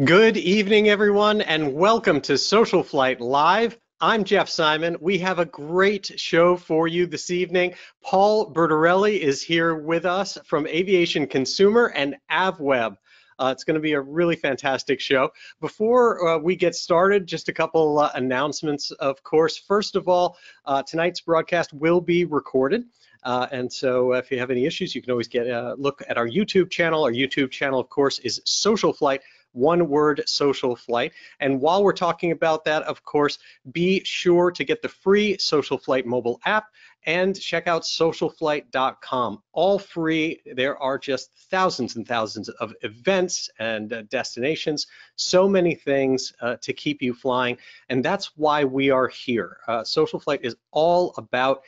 Good evening, everyone, and welcome to SocialFlight Live. I'm Jeff Simon. We have a great show for you this evening. Paul Bertorelli is here with us from Aviation Consumer and AVweb. It's going to be a really fantastic show. Before we get started, just a couple announcements, of course. First of all, tonight's broadcast will be recorded. And so if you have any issues, you can always get a look at our YouTube channel. Our YouTube channel, of course, is SocialFlight. One word, SocialFlight. And while we're talking about that, of course, be sure to get the free SocialFlight mobile app and check out SocialFlight.com. All free. There are just thousands and thousands of events and destinations, so many things to keep you flying. And that's why we are here. SocialFlight is all about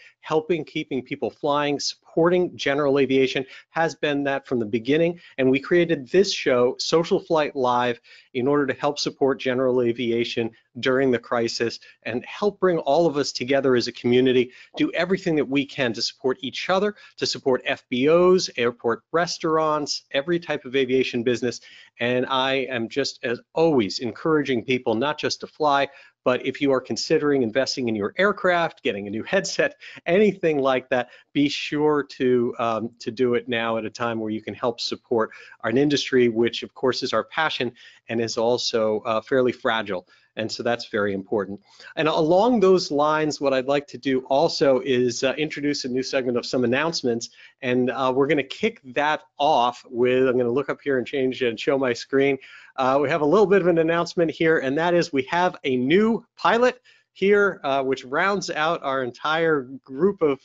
keeping people flying, supporting general aviation, has been that from the beginning. And we created this show, SocialFlight Live, in order to help support general aviation during the crisis and help bring all of us together as a community, do everything that we can to support each other, to support FBOs, airport restaurants, every type of aviation business. And I am just, as always, encouraging people not just to fly, but if you are considering investing in your aircraft, getting a new headset, anything like that, be sure to do it now at a time where you can help support our industry, which of course is our passion and is also fairly fragile. And so that's very important. And along those lines, what I'd like to do also is introduce a new segment of some announcements. And we're going to kick that off with, I'm going to look up here and change and show my screen. We have a little bit of an announcement here, and that is we have a new pilot here, which rounds out our entire group of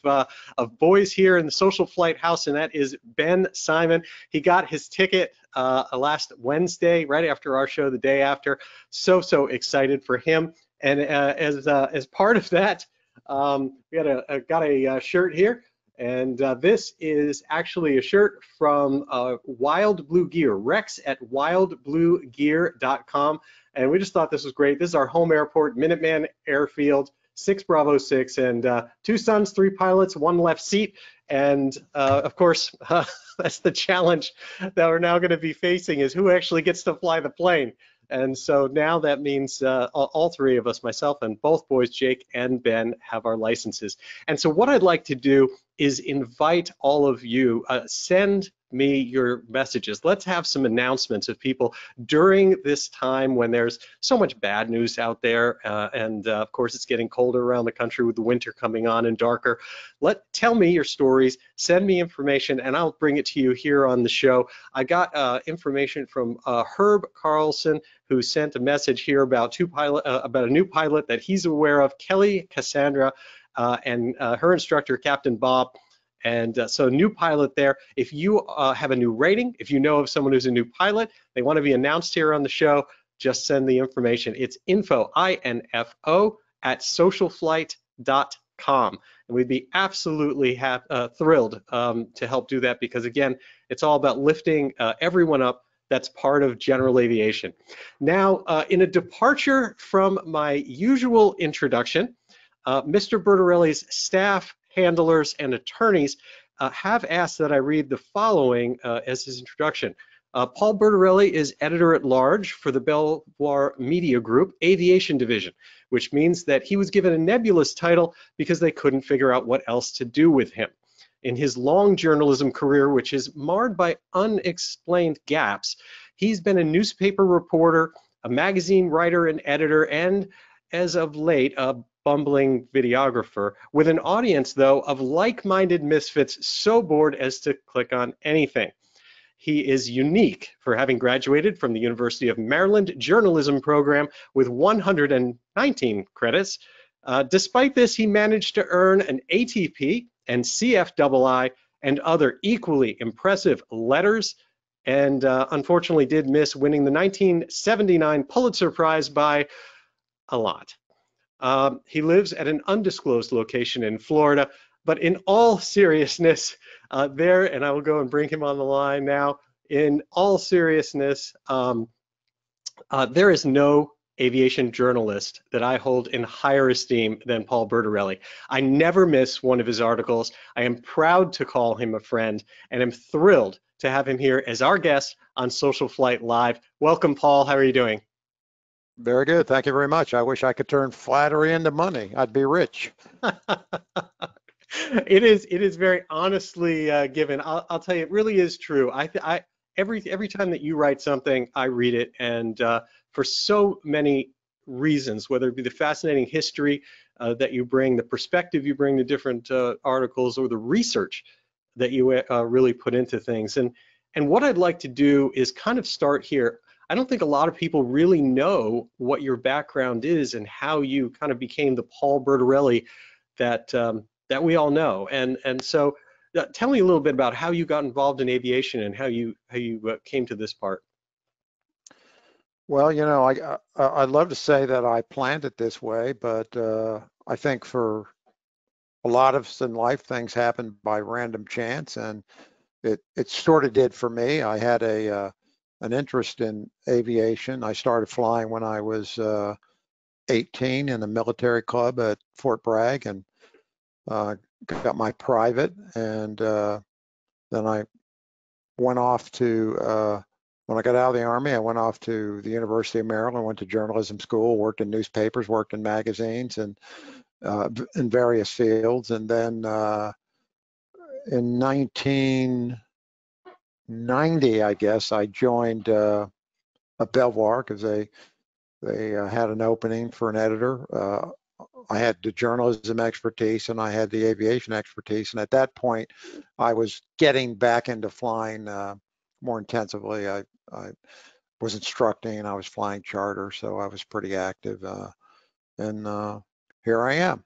boys here in the SocialFlight house, and that is Ben Simon. He got his ticket last Wednesday, right after our show, the day after. So excited for him. And as part of that, we got a shirt here. And this is actually a shirt from Wild Blue Gear, Rex at wildbluegear.com. And we just thought this was great. This is our home airport, Minuteman Airfield, 6 Bravo 6, and 2 sons, 3 pilots, 1 left seat. And of course, that's the challenge that we're now going to be facing, is who actually gets to fly the plane. And so now that means all 3 of us, myself and both boys, Jake and Ben, have our licenses. And so what I'd like to do is invite all of you, send me your messages. Let's have some announcements of people during this time when there's so much bad news out there, and of course it's getting colder around the country with the winter coming on and darker. Tell me your stories, send me information, and I'll bring it to you here on the show. I got information from Herb Carlson, who sent a message here about a new pilot that he's aware of, Kelly Cassandra, and her instructor, Captain Bob. And so new pilot there. If you have a new rating, if you know of someone who's a new pilot, they want to be announced here on the show, just send the information. It's info, I-N-F-O, at socialflight.com. And we'd be absolutely thrilled to help do that, because again, it's all about lifting everyone up that's part of general aviation. Now, in a departure from my usual introduction, Mr. Bertorelli's staff, handlers, and attorneys have asked that I read the following as his introduction. Paul Bertorelli is editor-at-large for the Belvoir Media Group Aviation Division, which means that he was given a nebulous title because they couldn't figure out what else to do with him. In his long journalism career, which is marred by unexplained gaps, he's been a newspaper reporter, a magazine writer and editor, and as of late, a bumbling videographer, with an audience, though, of like-minded misfits so bored as to click on anything. He is unique for having graduated from the University of Maryland journalism program with 119 credits. Despite this, he managed to earn an ATP and CFII and other equally impressive letters, and unfortunately did miss winning the 1979 Pulitzer Prize by a lot. He lives at an undisclosed location in Florida, but in all seriousness, and I will go and bring him on the line now, in all seriousness, there is no aviation journalist that I hold in higher esteem than Paul Bertorelli. I never miss one of his articles. I am proud to call him a friend, and am thrilled to have him here as our guest on Social Flight Live. Welcome, Paul. How are you doing? Very good. Thank you very much. I wish I could turn flattery into money. I'd be rich. It is very honestly given. I'll tell you, it really is true. Every time that you write something, I read it, and for so many reasons, whether it be the fascinating history that you bring, the perspective you bring to different articles, or the research that you really put into things. And what I'd like to do is kind of start here. I don't think a lot of people really know what your background is and how you kind of became the Paul Bertorelli that that we all know. And so tell me a little bit about how you got involved in aviation and how you came to this part. Well, I'd love to say that I planned it this way, but I think for a lot of us in life, things happen by random chance, and it sort of did for me. I had an interest in aviation. I started flying when I was 18 in a military club at Fort Bragg, and got my private, and then I went off to, when I got out of the Army, I went off to the University of Maryland, went to journalism school, worked in newspapers, worked in magazines, and in various fields. And then in 1990, I guess, I joined a Belvoir because they had an opening for an editor. I had the journalism expertise and I had the aviation expertise. And at that point, I was getting back into flying more intensively. I was instructing and I was flying charter, so I was pretty active. And here I am.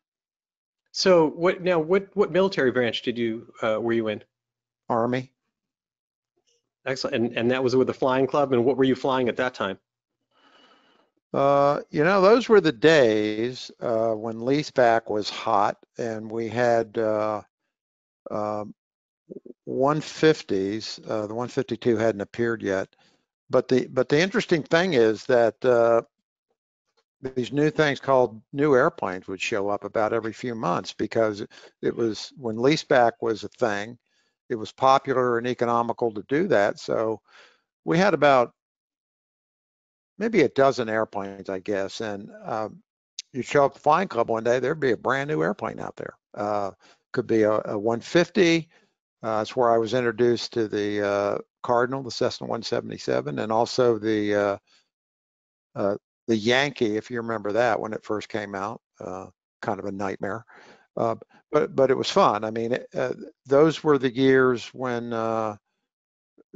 So what military branch were you in? Army. Excellent. And that was with the flying club. And what were you flying at that time? Those were the days when leaseback was hot, and we had 150s. The 152 hadn't appeared yet, but the interesting thing is that these new things called new airplanes would show up about every few months, because it was when leaseback was a thing. It was popular and economical to do that, so we had about maybe a dozen airplanes, I guess, and you show up at the flying club one day, there'd be a brand new airplane out there. Could be a 150. That's where I was introduced to the Cardinal, the Cessna 177, and also the Yankee, if you remember that when it first came out. Kind of a nightmare, but it was fun. I mean, those were the years when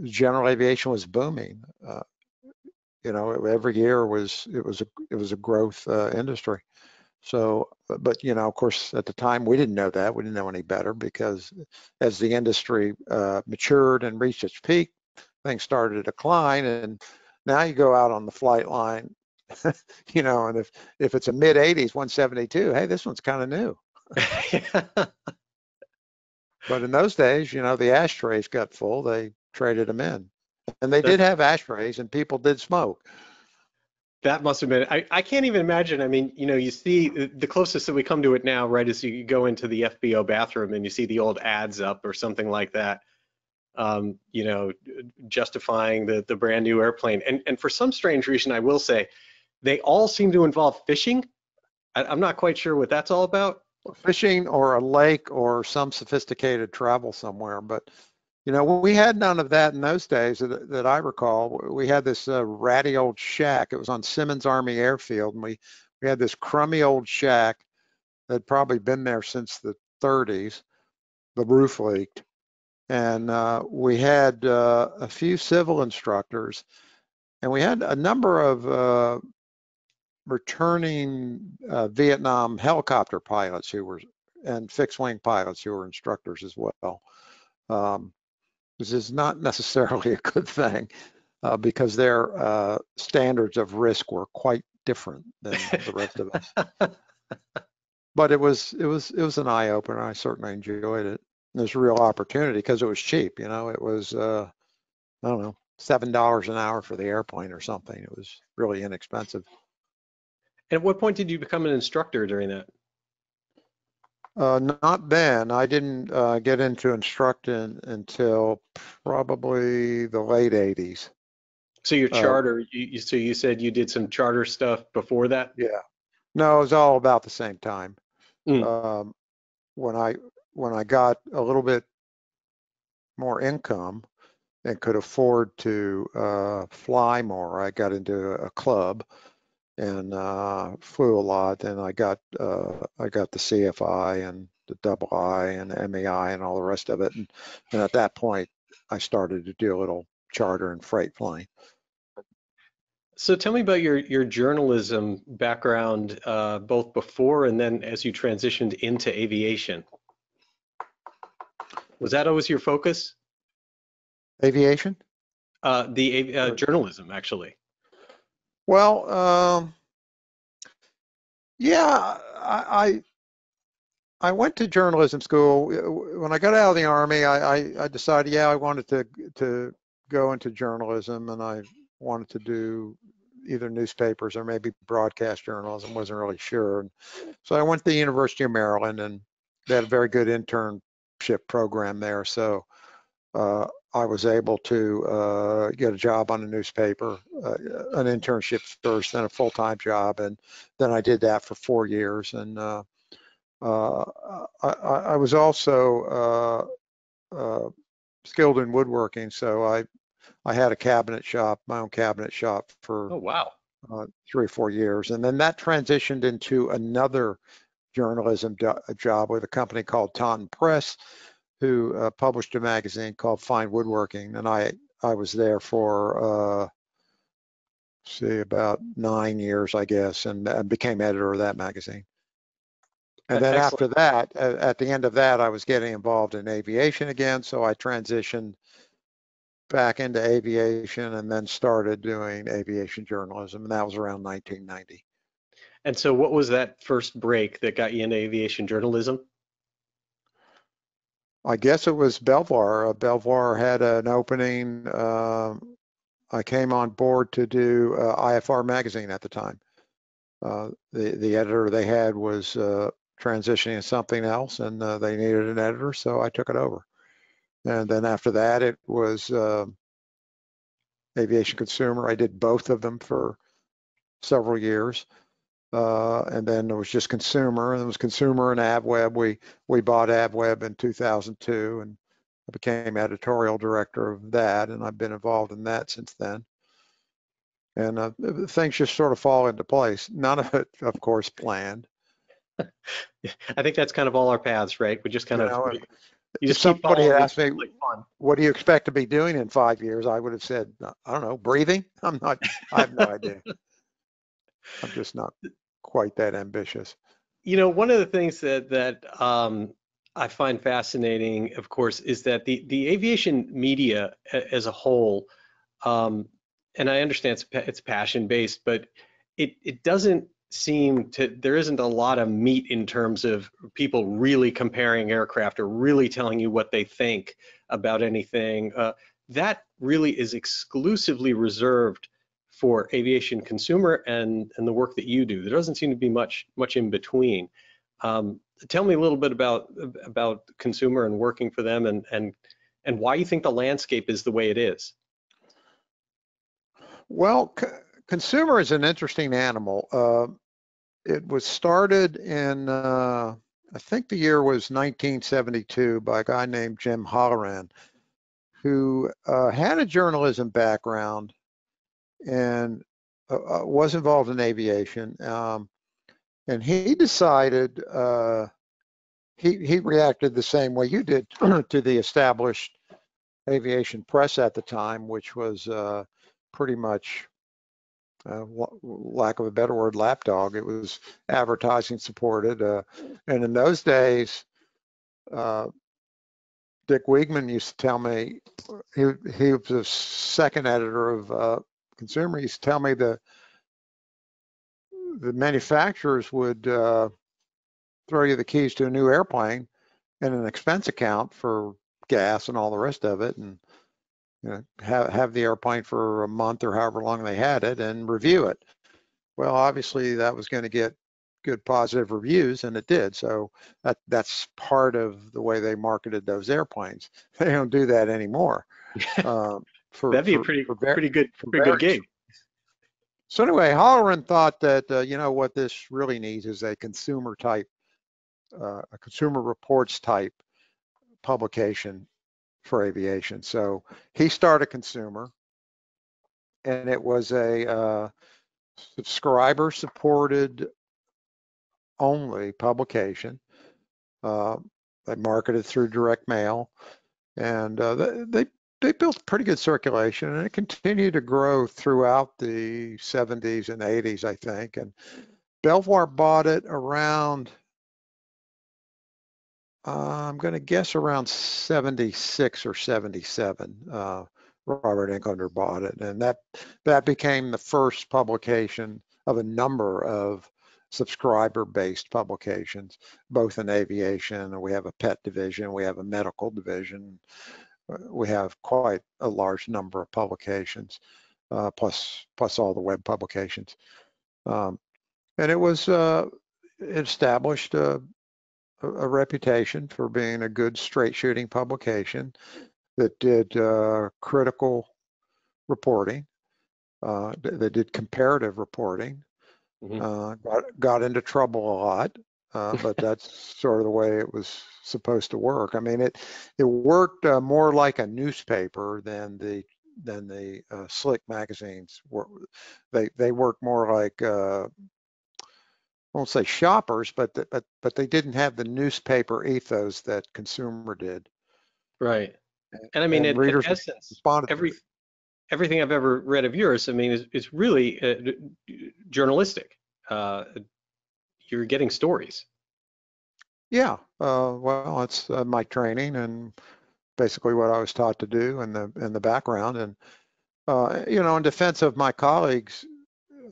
general aviation was booming. Every year it was a growth industry. So, but of course, at the time we didn't know that. We didn't know any better, because as the industry matured and reached its peak, things started to decline. And now you go out on the flight line, and if it's a mid 80s 172, hey, this one's kind of new. But in those days, the ashtrays got full. They traded them in. And they did have ashtrays, and people did smoke. That must have been, I can't even imagine. I mean, you see the closest that we come to it now, right, is you go into the FBO bathroom and you see the old ads up or something like that, justifying the brand new airplane. And for some strange reason, I will say, they all seem to involve fishing. I'm not quite sure what that's all about. Fishing or a lake or some sophisticated travel somewhere. But we had none of that in those days that I recall. We had this ratty old shack. It was on Simmons Army Airfield, and we had this crummy old shack that had probably been there since the 30s. The roof leaked, and we had a few civil instructors, and we had a number of returning Vietnam helicopter pilots and fixed wing pilots who were instructors as well. This is not necessarily a good thing, because their standards of risk were quite different than the rest of us. But it was an eye opener. I certainly enjoyed it. It was a real opportunity because it was cheap. It was I don't know, $7 an hour for the airplane or something. It was really inexpensive. And at what point did you become an instructor during that? Not then. I didn't get into instructing until probably the late 80s. So your Uh, charter, so you said you did some charter stuff before that? yeah. No, it was all about the same time. Mm. Um, when I when I got a little bit more income and could afford to fly more, I got into a club and flew a lot. And I got the CFI and the double I and the MEI and all the rest of it. And at that point, I started to do a little charter and freight flying. So tell me about your journalism background, both before and then as you transitioned into aviation. Was that always your focus? Aviation? Or- Journalism, actually. Well, yeah, I went to journalism school. When I got out of the Army, I decided, yeah, I wanted to go into journalism, and I wanted to do either newspapers or maybe broadcast journalism. Wasn't really sure. And so I went to the University of Maryland, and they had a very good internship program there. So I was able to get a job on a newspaper, an internship first, then a full-time job, and then I did that for 4 years. And uh, I was also skilled in woodworking, so I had a cabinet shop, my own cabinet shop for Oh, wow. 3 or 4 years, and then that transitioned into another journalism job with a company called Taunton Press, who published a magazine called Fine Woodworking, and I was there for about 9 years, I guess, and became editor of that magazine. And then Excellent. after that, at the end of that, I was getting involved in aviation again. So I transitioned back into aviation and then started doing aviation journalism. And that was around 1990. And so what was that first break that got you into aviation journalism? I guess it was Belvoir. Belvoir had an opening. I came on board to do IFR magazine at the time. The editor they had was transitioning to something else, and they needed an editor, so I took it over. And then after that, it was Aviation Consumer. I did both of them for several years. And then there was just Consumer, and it was Consumer and AVweb. We bought AVweb in 2002, and I became editorial director of that, and I've been involved in that since then. And things just sort of fall into place. None of it, of course, planned. I think that's kind of all our paths, right? We just kind You of, know, you if just keep somebody had following asked me, like fun. what do you expect to be doing in 5 years? I would have said, I don't know, breathing. I have no idea. I'm just not quite that ambitious. One of the things that I find fascinating, of course, is that the aviation media as a whole, um, and I understand it's passion based, but it doesn't seem to there isn't a lot of meat in terms of people really comparing aircraft or really telling you what they think about anything. That really is exclusively reserved for aviation consumer and the work that you do. There doesn't seem to be much in between. Um, Tell me a little bit about consumer and working for them and why you think the landscape is the way it is. Well, consumer is an interesting animal. It was started in, I think the year was 1972 by a guy named Jim Holloran, who had a journalism background and was involved in aviation. And he decided, he reacted the same way you did to the established aviation press at the time, which was pretty much, lack of a better word, lapdog. It was advertising supported. And in those days, uh, Dick Wiegman used to tell me, he was the second editor of Consumer. He used to tell me the manufacturers would throw you the keys to a new airplane and an expense account for gas and all the rest of it, and have the airplane for a month or however long they had it and review it. Well, obviously that was going to get good positive reviews, and it did. So that's part of the way they marketed those airplanes. They don't do that anymore. That'd be a pretty good gig. So anyway, Holleran thought that you know what this really needs is a consumer reports type publication for aviation. So he started Consumer, and it was a subscriber supported only publication. They marketed through direct mail, and they built pretty good circulation, and it continued to grow throughout the 70s and 80s, I think. And Belvoir bought it around, I'm going to guess around 76 or 77. Robert Englander bought it, and that became the first publication of a number of subscriber-based publications, both in aviation. We have a pet division, we have a medical division, we have quite a large number of publications, plus all the web publications. And it was it established a reputation for being a good straight shooting publication that did critical reporting, that did comparative reporting. Got into trouble a lot, but that's sort of the way it was supposed to work. I mean, it worked more like a newspaper than the slick magazines were. They worked more like I won't say shoppers, but they didn't have the newspaper ethos that Consumer did. Right. And I mean, in essence, everything I've ever read of yours, I mean, is really journalistic. You're getting stories. Yeah, well, it's my training and basically what I was taught to do in the background. And you know, in defense of my colleagues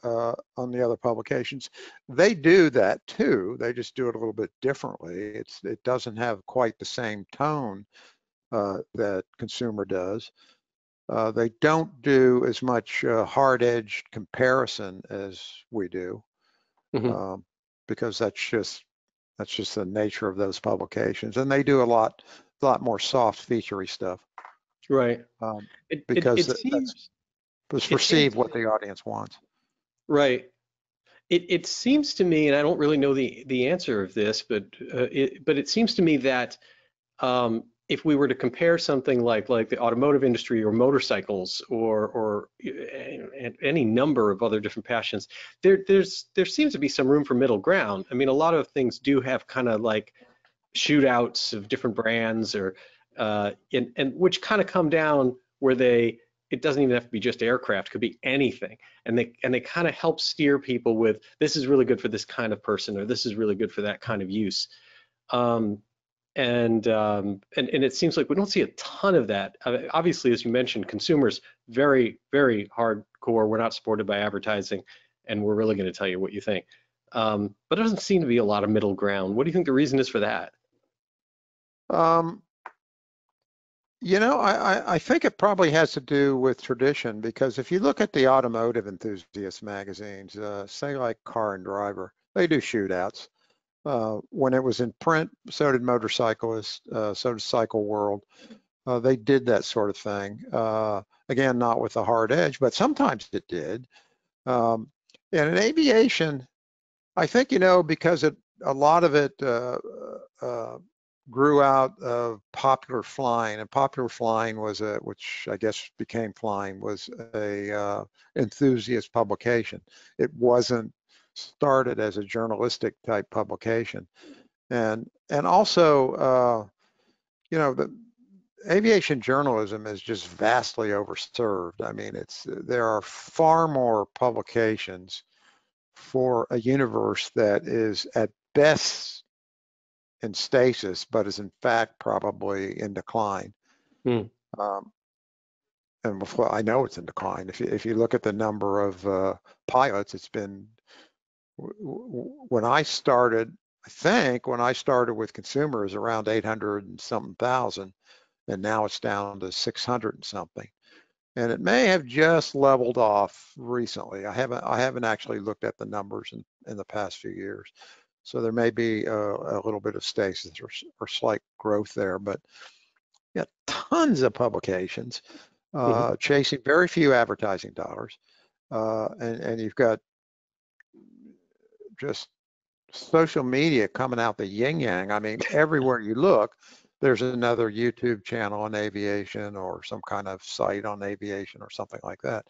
on the other publications, they do that too. They just do it a little bit differently. It doesn't have quite the same tone that Consumer does. They don't do as much hard-edged comparison as we do, because that's just the nature of those publications, and they do a lot more soft featurey stuff. Right. Because it's perceived what the audience wants. Right. It seems to me, and I don't really know the answer of this, but it seems to me that if we were to compare something like the automotive industry or motorcycles or any number of other different passions, there seems to be some room for middle ground. I mean, a lot of things do have kind of like shootouts of different brands, or and which kind of come down where it doesn't even have to be just aircraft, it could be anything, and they kind of help steer people with, this is really good for this kind of person, or this is really good for that kind of use. And it seems like we don't see a ton of that. Obviously, as you mentioned, Consumers very, very hardcore. We're not supported by advertising, and we're really going to tell you what you think. But there doesn't seem to be a lot of middle ground. What do you think the reason is for that? You know, I think it probably has to do with tradition, because if you look at the automotive enthusiast magazines, say like Car and Driver, they do shootouts. When it was in print, so did Motorcyclist, so did Cycle World. They did that sort of thing. Again, not with a hard edge, but sometimes it did. And in aviation, I think, you know, because a lot of it grew out of Popular Flying, and Popular Flying was which I guess became Flying, was a enthusiast publication. It wasn't started as a journalistic type publication, and also you know, the aviation journalism is just vastly overserved. I mean, there are far more publications for a universe that is at best in stasis, but is in fact probably in decline. And I know it's in decline. If you look at the number of pilots, it's been, when I started, I think when I started with Consumer, it was around 800 and something thousand, and now it's down to 600 and something. And it may have just leveled off recently. I haven't actually looked at the numbers in the past few years. So there may be a little bit of stasis or slight growth there, but yeah, tons of publications chasing very few advertising dollars, and you've got just social media coming out the yin yang. I mean, everywhere you look, there's another YouTube channel on aviation or some kind of site on aviation or something like that.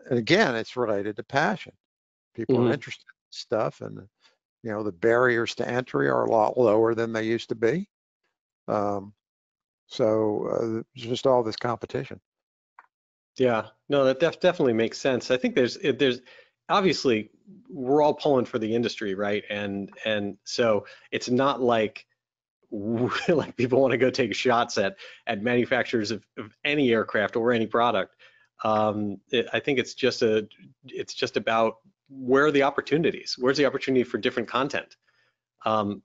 And again, it's related to passion. People are interested in stuff, and you know, the barriers to entry are a lot lower than they used to be. So just all this competition. Yeah, no, that definitely makes sense. I think there's obviously we're all pulling for the industry, right? And so it's not like like people want to go take shots at manufacturers of any aircraft or any product. I think it's just about where are the opportunities? Where's the opportunity for different content? From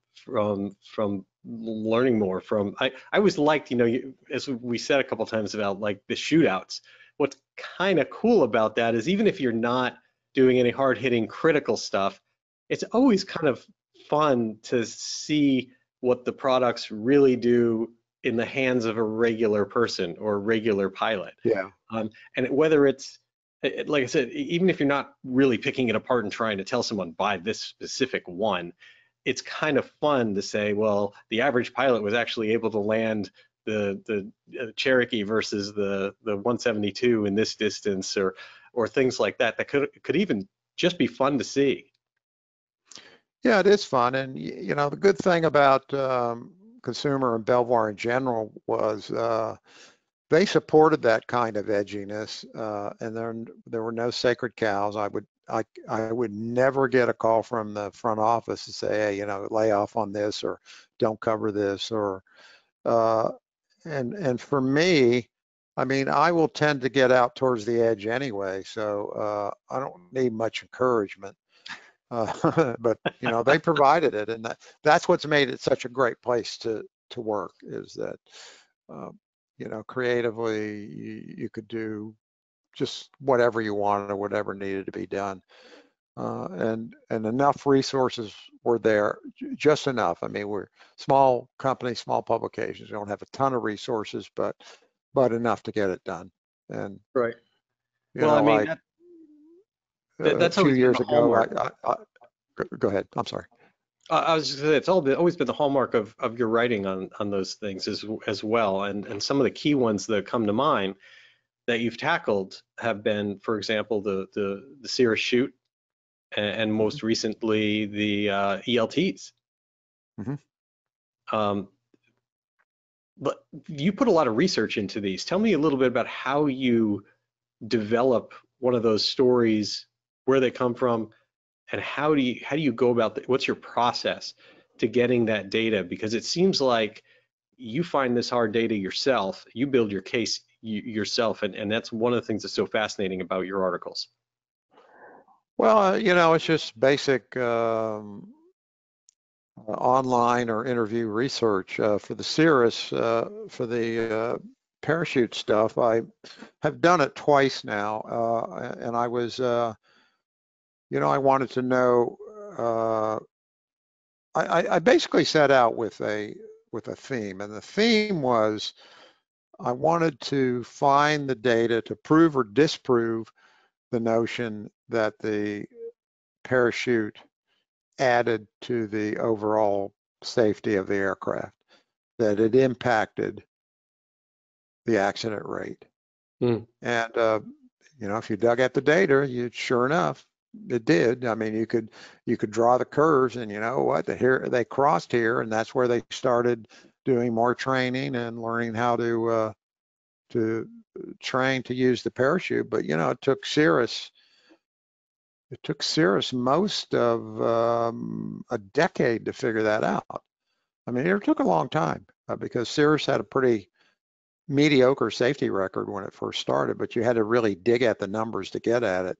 learning more from I always liked, you know, as we said a couple times about like the shootouts. What's kind of cool about that is even if you're not doing any hard-hitting critical stuff, it's always kind of fun to see what the products really do in the hands of a regular person or a regular pilot. Yeah. And whether it's like I said, even if you're not really picking it apart and trying to tell someone buy this specific one, it's kind of fun to say, well, the average pilot was actually able to land the Cherokee versus the 172 in this distance, or things like that. That could even just be fun to see. Yeah, it is fun, and you know, the good thing about Consumer and Belvoir in general was they supported that kind of edginess, and there were no sacred cows. I would never get a call from the front office to say, hey, you know, lay off on this or don't cover this, or and for me, I mean, I will tend to get out towards the edge anyway, so I don't need much encouragement. But you know, they provided it, and that's what's made it such a great place to work, is that you know, creatively you could do just whatever you wanted or whatever needed to be done, and enough resources were there, just enough. I mean, we're small company, small publications. We don't have a ton of resources, but enough to get it done. And Right. you Well, I know, mean, like a that's few always been years the ago, hallmark. go ahead. I'm sorry. I was just gonna say, it's always been the hallmark of your writing on those things as well. And some of the key ones that come to mind that you've tackled have been, for example, the Cirrus shoot, and most recently the ELTs. Mm-hmm. But you put a lot of research into these. Tell me a little bit about how you develop one of those stories, where they come from, and how do you go about that? What's your process to getting that data? Because it seems like you find this hard data yourself, you build your case yourself, and that's one of the things that's so fascinating about your articles. Well, you know, it's just basic online or interview research for the Cirrus, for the parachute stuff. I have done it twice now, and I was, you know, I wanted to know. I basically set out with a theme, and the theme was I wanted to find the data to prove or disprove the notion that the parachute added to the overall safety of the aircraft, that it impacted the accident rate. Mm. And you know, if you dug at the data, you sure enough, it did. I mean, you could draw the curves, and you know what? They crossed here, and that's where they started doing more training and learning how to train to use the parachute. But you know, it took Cirrus most of a decade to figure that out. I mean, it took a long time because Cirrus had a pretty mediocre safety record when it first started, but you had to really dig at the numbers to get at it.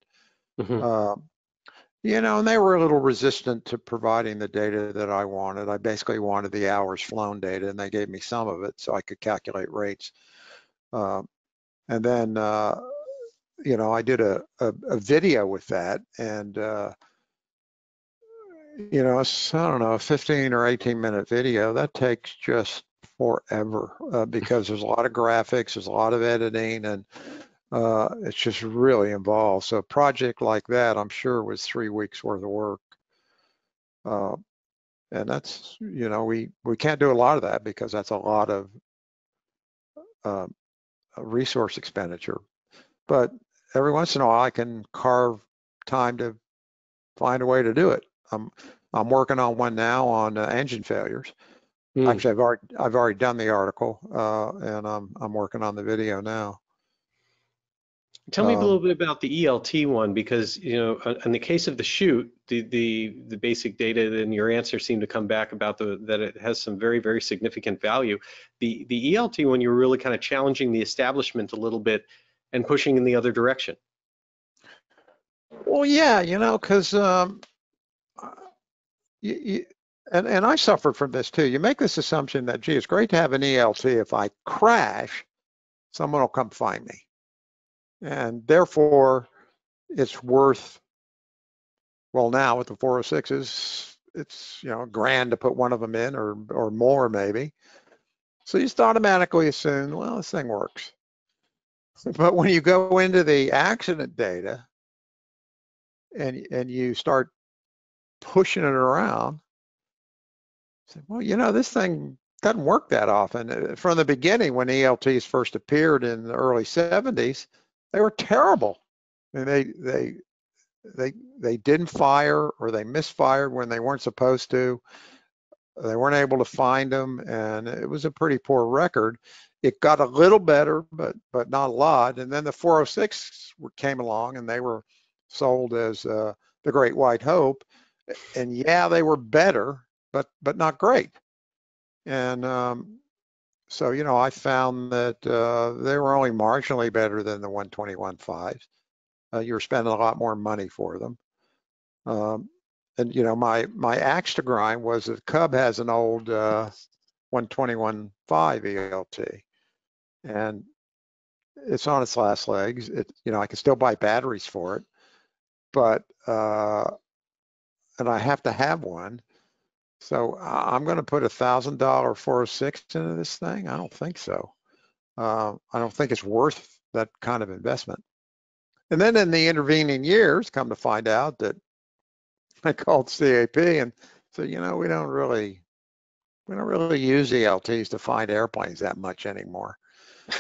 Mm-hmm. You know, and they were a little resistant to providing the data that I wanted. I basically wanted the hours flown data, and they gave me some of it so I could calculate rates. And then, you know, I did a video with that, and you know, it's, I don't know, a 15 or 18-minute video, that takes just forever because there's a lot of graphics, there's a lot of editing, and it's just really involved. So a project like that, I'm sure, was 3 weeks worth of work. And that's, you know, we can't do a lot of that because that's a lot of resource expenditure. But every once in a while, I can carve time to find a way to do it. I'm working on one now on engine failures. Actually, I've already done the article, and I'm working on the video now. Tell me a little bit about the ELT one, because in the case of the chute, the basic data in your answer seemed to come back about that it has some very, very significant value. The ELT one, you were really kind of challenging the establishment a little bit and pushing in the other direction. Well, yeah, you know, because and I suffered from this too. You make this assumption that, gee, it's great to have an ELT. If I crash, someone will come find me. And therefore, it's worth, well, now with the 406s, it's, you know, $1,000 to put one of them in, or more maybe. So you just automatically assume, well, this thing works. But when you go into the accident data and you start pushing it around, say, well, you know, this thing doesn't work that often. From the beginning, when ELTs first appeared in the early 70s, they were terrible. I mean, they didn't fire, or they misfired when they weren't supposed to. They weren't able to find them, and it was a pretty poor record. It got a little better, but not a lot. And then the 406 came along, and they were sold as the Great White Hope. And yeah, they were better, but not great. And so, you know, I found that they were only marginally better than the 121.5s. You were spending a lot more money for them. And you know, my axe to grind was that Cub has an old 121.5 ELT, and it's on its last legs. You know, I can still buy batteries for it, but and I have to have one. So I'm going to put $1,000 406 into this thing? I don't think so. I don't think it's worth that kind of investment. And then in the intervening years, come to find out that I called CAP and said, you know, we don't really use ELTs to find airplanes that much anymore.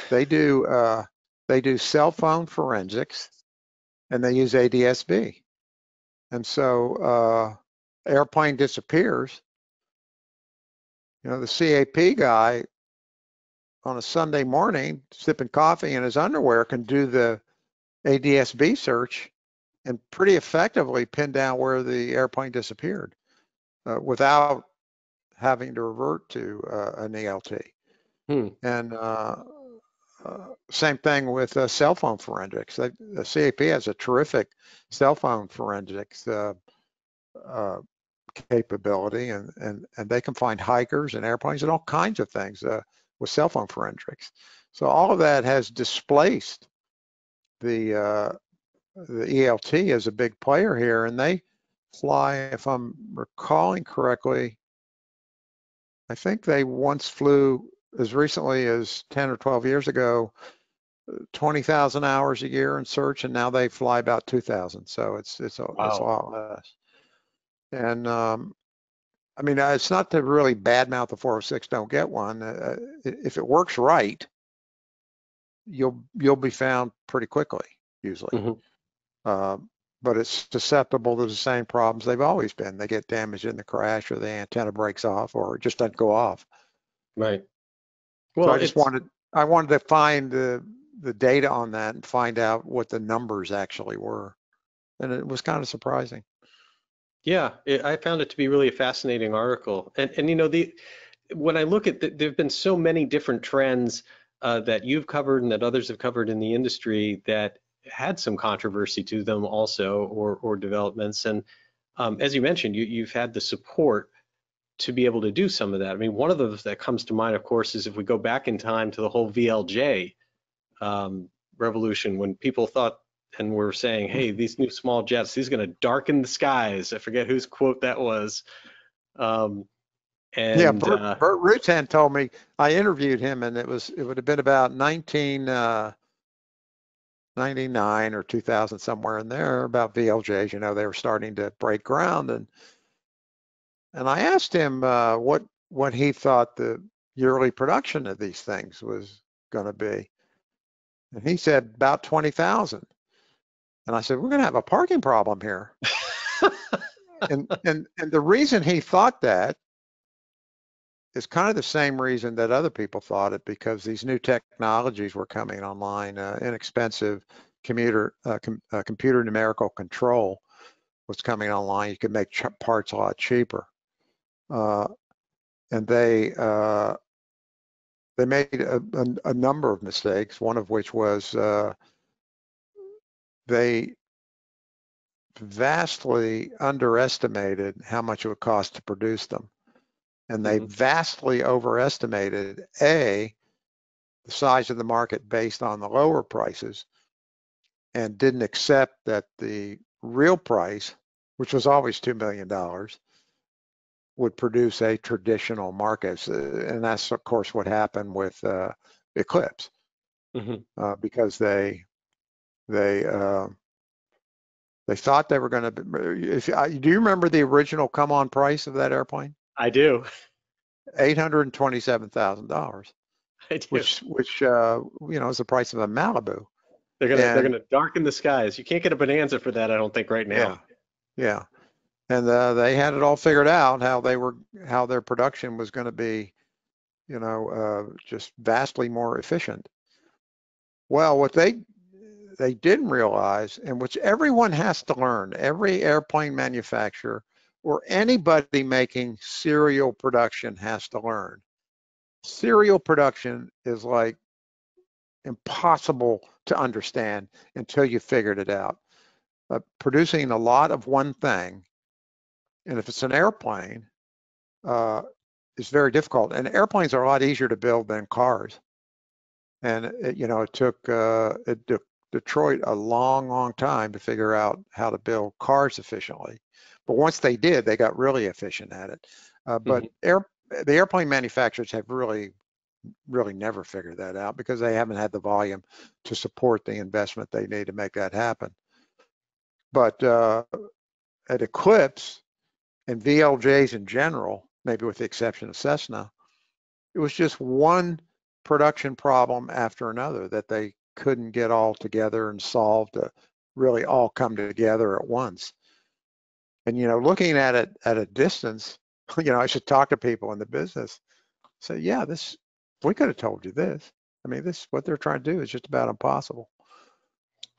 They do cell phone forensics, and they use ADS-B. And so airplane disappears. You know, the CAP guy on a Sunday morning sipping coffee in his underwear can do the ADS-B search and pretty effectively pin down where the airplane disappeared without having to revert to an ELT. And same thing with cell phone forensics. The CAP has a terrific cell phone forensics capability, and they can find hikers and airplanes and all kinds of things with cell phone forensics. So all of that has displaced the ELT as a big player here, and they fly, if I'm recalling correctly, I think they once flew as recently as 10 or 12 years ago 20,000 hours a year in search, and now they fly about 2,000. So it's a lot less. And I mean, it's not to really badmouth the 406, don't get one. If it works right, you'll be found pretty quickly, usually. But it's susceptible to the same problems they've always been. They get damaged in the crash, or the antenna breaks off, or it just doesn't go off. Right. Well, so I wanted to find the data on that and find out what the numbers actually were, and it was kind of surprising. Yeah, I found it to be really a fascinating article. And you know, when I look at there have been so many different trends that you've covered and that others have covered in the industry that had some controversy to them also, or developments. And as you mentioned, you've had the support to be able to do some of that. I mean, one of those that comes to mind, of course, is if we go back in time to the whole VLJ revolution, when people thought and were saying, hey, these new small jets, these are going to darken the skies. I forget whose quote that was. Um, Yeah, and Bert Rutan told me, I interviewed him, and it would have been about 1999 or 2000, somewhere in there, about VLJs. You know, they were starting to break ground, and I asked him what he thought the yearly production of these things was going to be, and he said about 20,000. And I said, we're going to have a parking problem here. and the reason he thought that is kind of the same reason that other people thought it, because these new technologies were coming online. Inexpensive computer numerical control was coming online. You could make parts a lot cheaper, and they made a number of mistakes. One of which was they vastly underestimated how much it would cost to produce them. And they vastly overestimated, the size of the market based on the lower prices, and didn't accept that the real price, which was always $2 million, would produce a traditional market. And that's, of course, what happened with Eclipse, because they thought they were going to. Do you remember the original come-on price of that airplane? I do. $827,000, which is the price of a Malibu. They're gonna darken the skies. You can't get a Bonanza for that, I don't think, right now. Yeah. And they had it all figured out how their production was going to be, just vastly more efficient. Well, what they didn't realize, and which everyone has to learn, every airplane manufacturer or anybody making serial production has to learn. Serial production is like impossible to understand until you figured it out. Producing a lot of one thing, and if it's an airplane, is very difficult. And airplanes are a lot easier to build than cars. And it took Detroit a long time to figure out how to build cars efficiently. But once they did, they got really efficient at it. But the airplane manufacturers have really never figured that out, because they haven't had the volume to support the investment they need to make that happen. But at Eclipse and VLJs in general, maybe with the exception of Cessna, it was just one production problem after another that they couldn't get all together and solve to really all come together at once. And looking at it at a distance, I should talk to people in the business. Say, yeah, we could have told you this. I mean, what they're trying to do is just about impossible.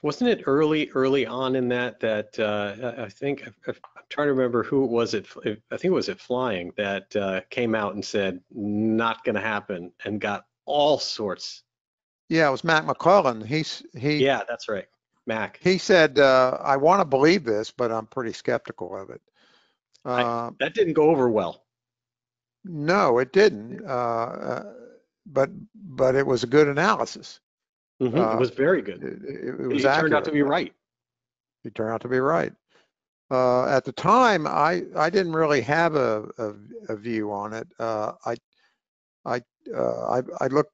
Wasn't it early on in that I think I'm trying to remember who it was. I think it was at Flying that came out and said not going to happen, and got all sorts. Yeah, it was Mac McClellan. Yeah, that's right, Mac. He said, I want to believe this, but I'm pretty skeptical of it. That didn't go over well. No, it didn't. But it was a good analysis. It was very good. It was accurate. Turned out to be right. He turned out to be right. At the time, I didn't really have a view on it. I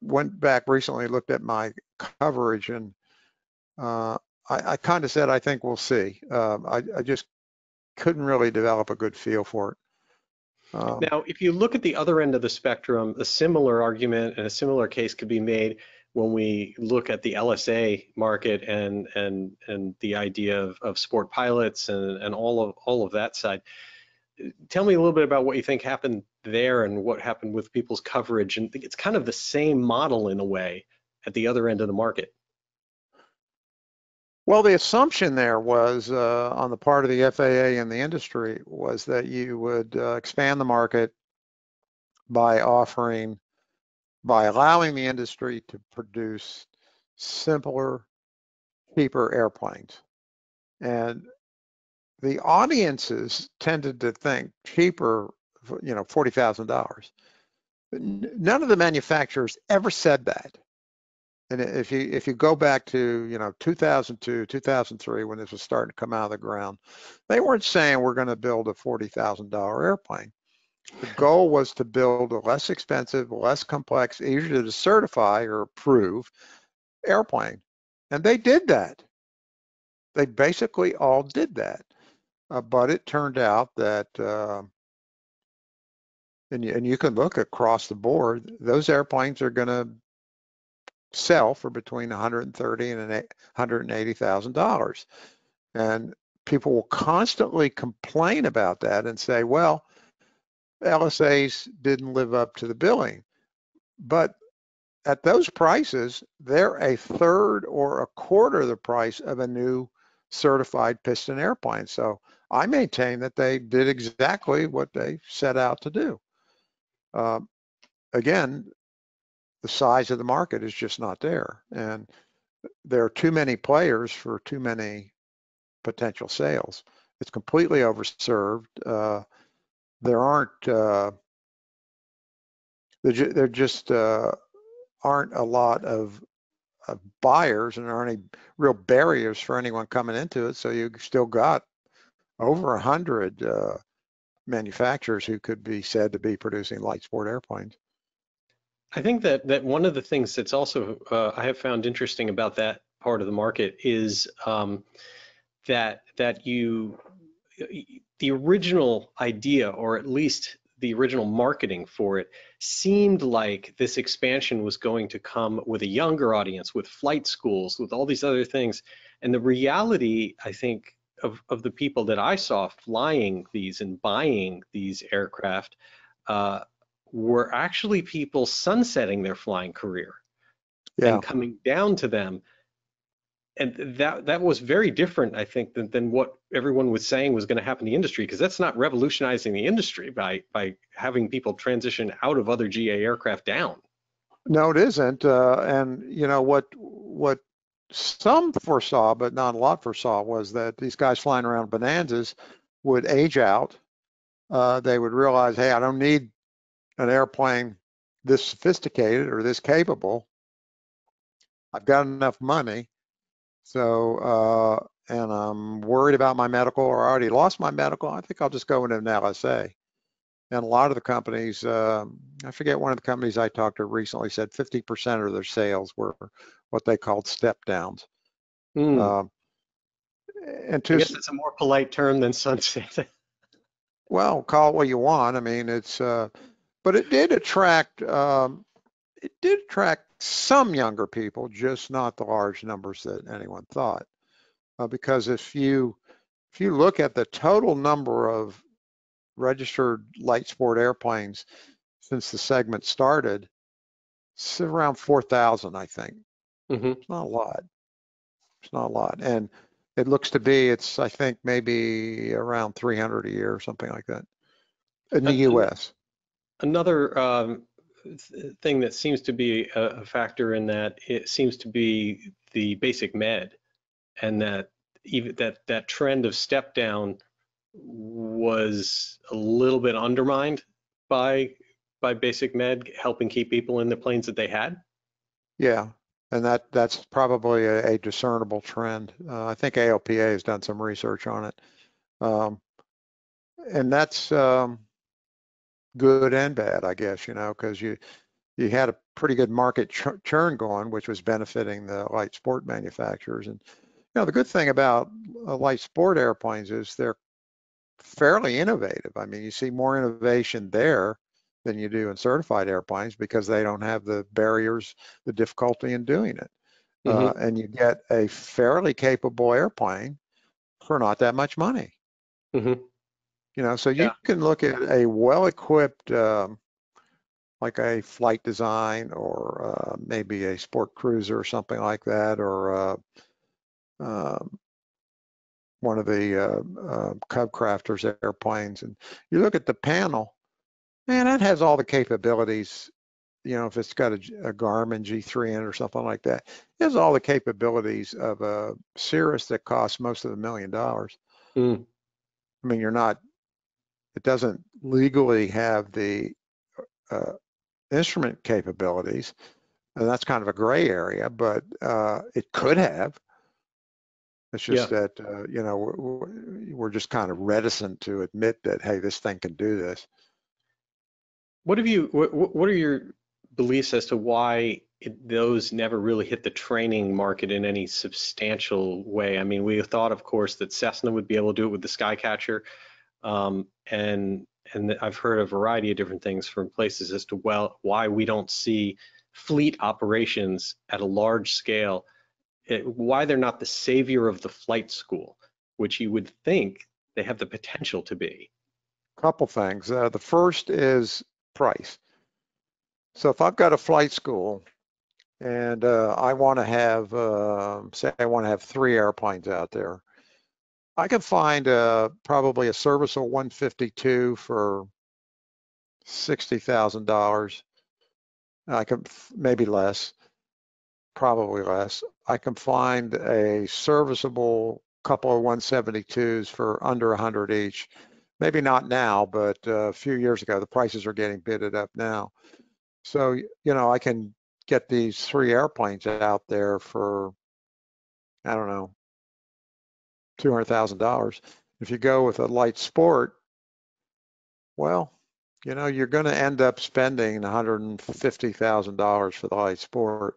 went back recently, looked at my coverage, and I kind of said, I think we'll see. I just couldn't really develop a good feel for it. Now, if you look at the other end of the spectrum, a similar argument and a similar case could be made when we look at the LSA market and the idea of sport pilots and all of that side. Tell me a little bit about what you think happened there and what happened with people's coverage. And it's kind of the same model in a way at the other end of the market. Well, the assumption there was on the part of the FAA and the industry was that you would expand the market by allowing the industry to produce simpler, cheaper airplanes. And the audiences tended to think cheaper, $40,000. None of the manufacturers ever said that. And if you go back to 2002, 2003, when this was starting to come out of the ground, they weren't saying we're going to build a $40,000 airplane. The goal was to build a less expensive, less complex, easier to certify or approve airplane, and they did that. They basically all did that. But it turned out that, and you can look across the board, those airplanes are going to sell for between $130,000 and $180,000. And people will constantly complain about that and say, well, LSAs didn't live up to the billing. But at those prices, they're a third or a quarter of the price of a new certified piston airplane. So I maintain that they did exactly what they set out to do. Again, the size of the market is just not there. And there are too many players for too many potential sales. It's completely overserved. There just aren't a lot of buyers, and there aren't any real barriers for anyone coming into it. So you still got over 100 manufacturers who could be said to be producing light sport airplanes. I think that one of the things that's also I have found interesting about that part of the market is that the original idea, or at least the original marketing for it, seemed like this expansion was going to come with a younger audience, with flight schools, with all these other things. And the reality, I think, of the people that I saw flying these and buying these aircraft were actually people sunsetting their flying career and coming down to them. And that was very different, I think, than what everyone was saying was going to happen in the industry, because that's not revolutionizing the industry by having people transition out of other GA aircraft down. No, it isn't. And what some foresaw, but not a lot foresaw, was that these guys flying around Bonanzas would age out. They would realize, hey, I don't need an airplane this sophisticated or this capable. I've got enough money. So, and I'm worried about my medical, or I already lost my medical. I think I'll just go into an LSA. And a lot of the companies, I forget, one of the companies I talked to recently said 50% of their sales were what they called step downs. And I guess it's a more polite term than sunset. Well, call it what you want. I mean, it's, but it did attract some younger people, just not the large numbers that anyone thought. Because if you look at the total number of registered light sport airplanes since the segment started, it's around 4,000, I think. It's not a lot. It's not a lot. And it looks to be, I think, maybe around 300 a year or something like that in the US. Another thing that seems to be a factor in that, it seems to be the basic med, and that even that trend of step down was a little bit undermined by basic med helping keep people in the planes that they had. Yeah, and that's probably a discernible trend. I think ALPA has done some research on it, and that's good and bad, I guess, because you had a pretty good market churn going, which was benefiting the light sport manufacturers. And the good thing about light sport airplanes is they're fairly innovative. I mean, you see more innovation there than you do in certified airplanes, because they don't have the barriers, the difficulty in doing it. And you get a fairly capable airplane for not that much money. So you can look at a well-equipped, like a Flight Design, or maybe a sport cruiser or something like that, or one of the Cub Crafters airplanes, and you look at the panel, man, that has all the capabilities. If it's got a Garmin G3 in it or something like that, it has all the capabilities of a Cirrus that costs most of $1 million. I mean, it doesn't legally have the instrument capabilities, And that's kind of a gray area, but it could have. It's just Yeah. that, you know, we're just kind of reticent to admit that, hey, this thing can do this. What are your beliefs as to why those never really hit the training market in any substantial way? I mean, we thought, of course, that Cessna would be able to do it with the Skycatcher, and I've heard a variety of different things from places as to why we don't see fleet operations at a large scale, why they're not the savior of the flight school, which you would think they have the potential to be. Couple things. The first is price. So if I've got a flight school and I want to have, say I want to have 3 airplanes out there, I can find probably a serviceable 152 for $60,000. I could maybe less, probably less. I can find a serviceable couple of 172s for under 100 each. Maybe not now, but a few years ago, the prices are getting bidded up now. So, you know, I can get these 3 airplanes out there for, I don't know, $200,000. If you go with a light sport, well, you know, you're going to end up spending $150,000 for the light sport.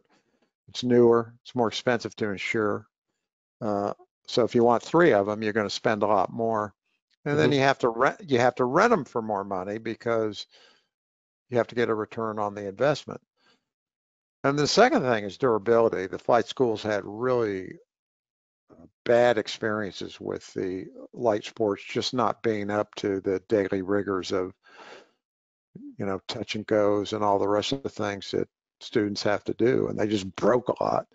It's newer, it's more expensive to insure. So if you want 3 of them, you're going to spend a lot more. And then Mhm. you have to rent them for more money because you have to get a return on the investment. And the second thing is durability. The flight schools had really bad experiences with the light sports just not being up to the daily rigors of, you know, touch and goes and all the rest of the things that students have to do, and they just broke a lot.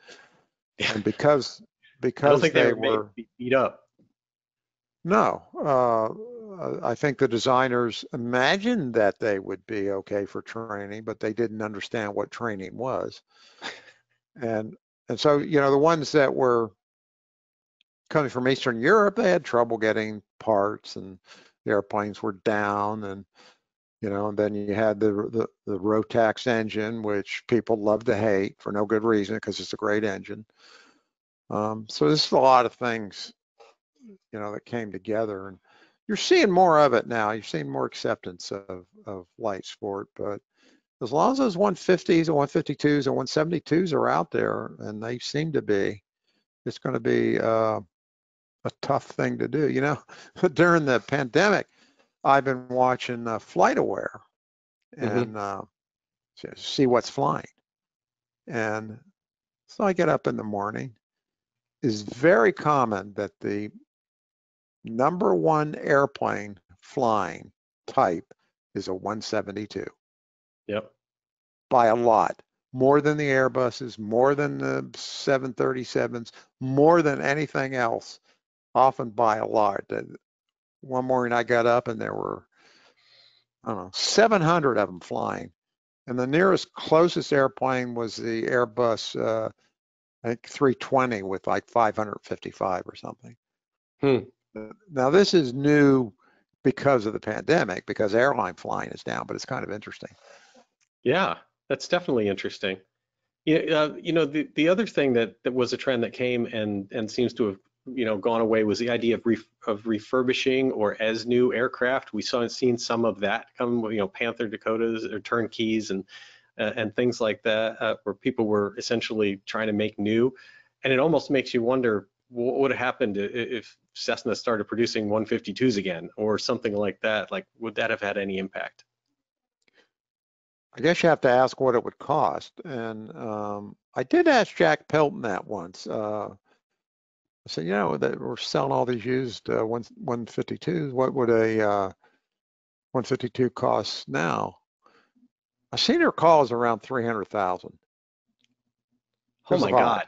And I don't because think they they were made to were be beat up. no, I think the designers imagined that they would be okay for training, but they didn't understand what training was. And so, you know, the ones that were coming from Eastern Europe, they had trouble getting parts, and the airplanes were down, and you know, and then you had the Rotax engine, which people love to hate for no good reason because it's a great engine. So this is a lot of things, you know, that came together, and you're seeing more of it now. You're seeing more acceptance of light sport, but as long as those 150s and 152s and 172s are out there, and they seem to be, it's going to be a tough thing to do. You know, during the pandemic, I've been watching FlightAware Hmm. and see what's flying. And so I get up in the morning. It's very common that the #1 airplane flying type is a 172 Yep. by a lot, more than the Airbuses, more than the 737s, more than anything else, often by a lot. One morning I got up and there were, I don't know, 700 of them flying. And the nearest closest airplane was the Airbus, I think 320 with like 555 or something. Hmm. Now this is new because of the pandemic, because airline flying is down, but it's kind of interesting. Yeah, that's definitely interesting. Yeah, the other thing that was a trend that came and seems to have gone away was the idea of refurbishing or as new aircraft. We seen some of that come, Panther Dakotas or turnkeys and things like that, where people were essentially trying to make new, and it almost makes you wonder what would have happened if Cessna started producing 152s again or something like that. Like, would that have had any impact? I guess you have to ask what it would cost. And I did ask Jack Pelton that once. I said, you know, that we're selling all these used 152s. What would a 152 cost now? I seen her calls around 300,000. It Oh was a my lot. God.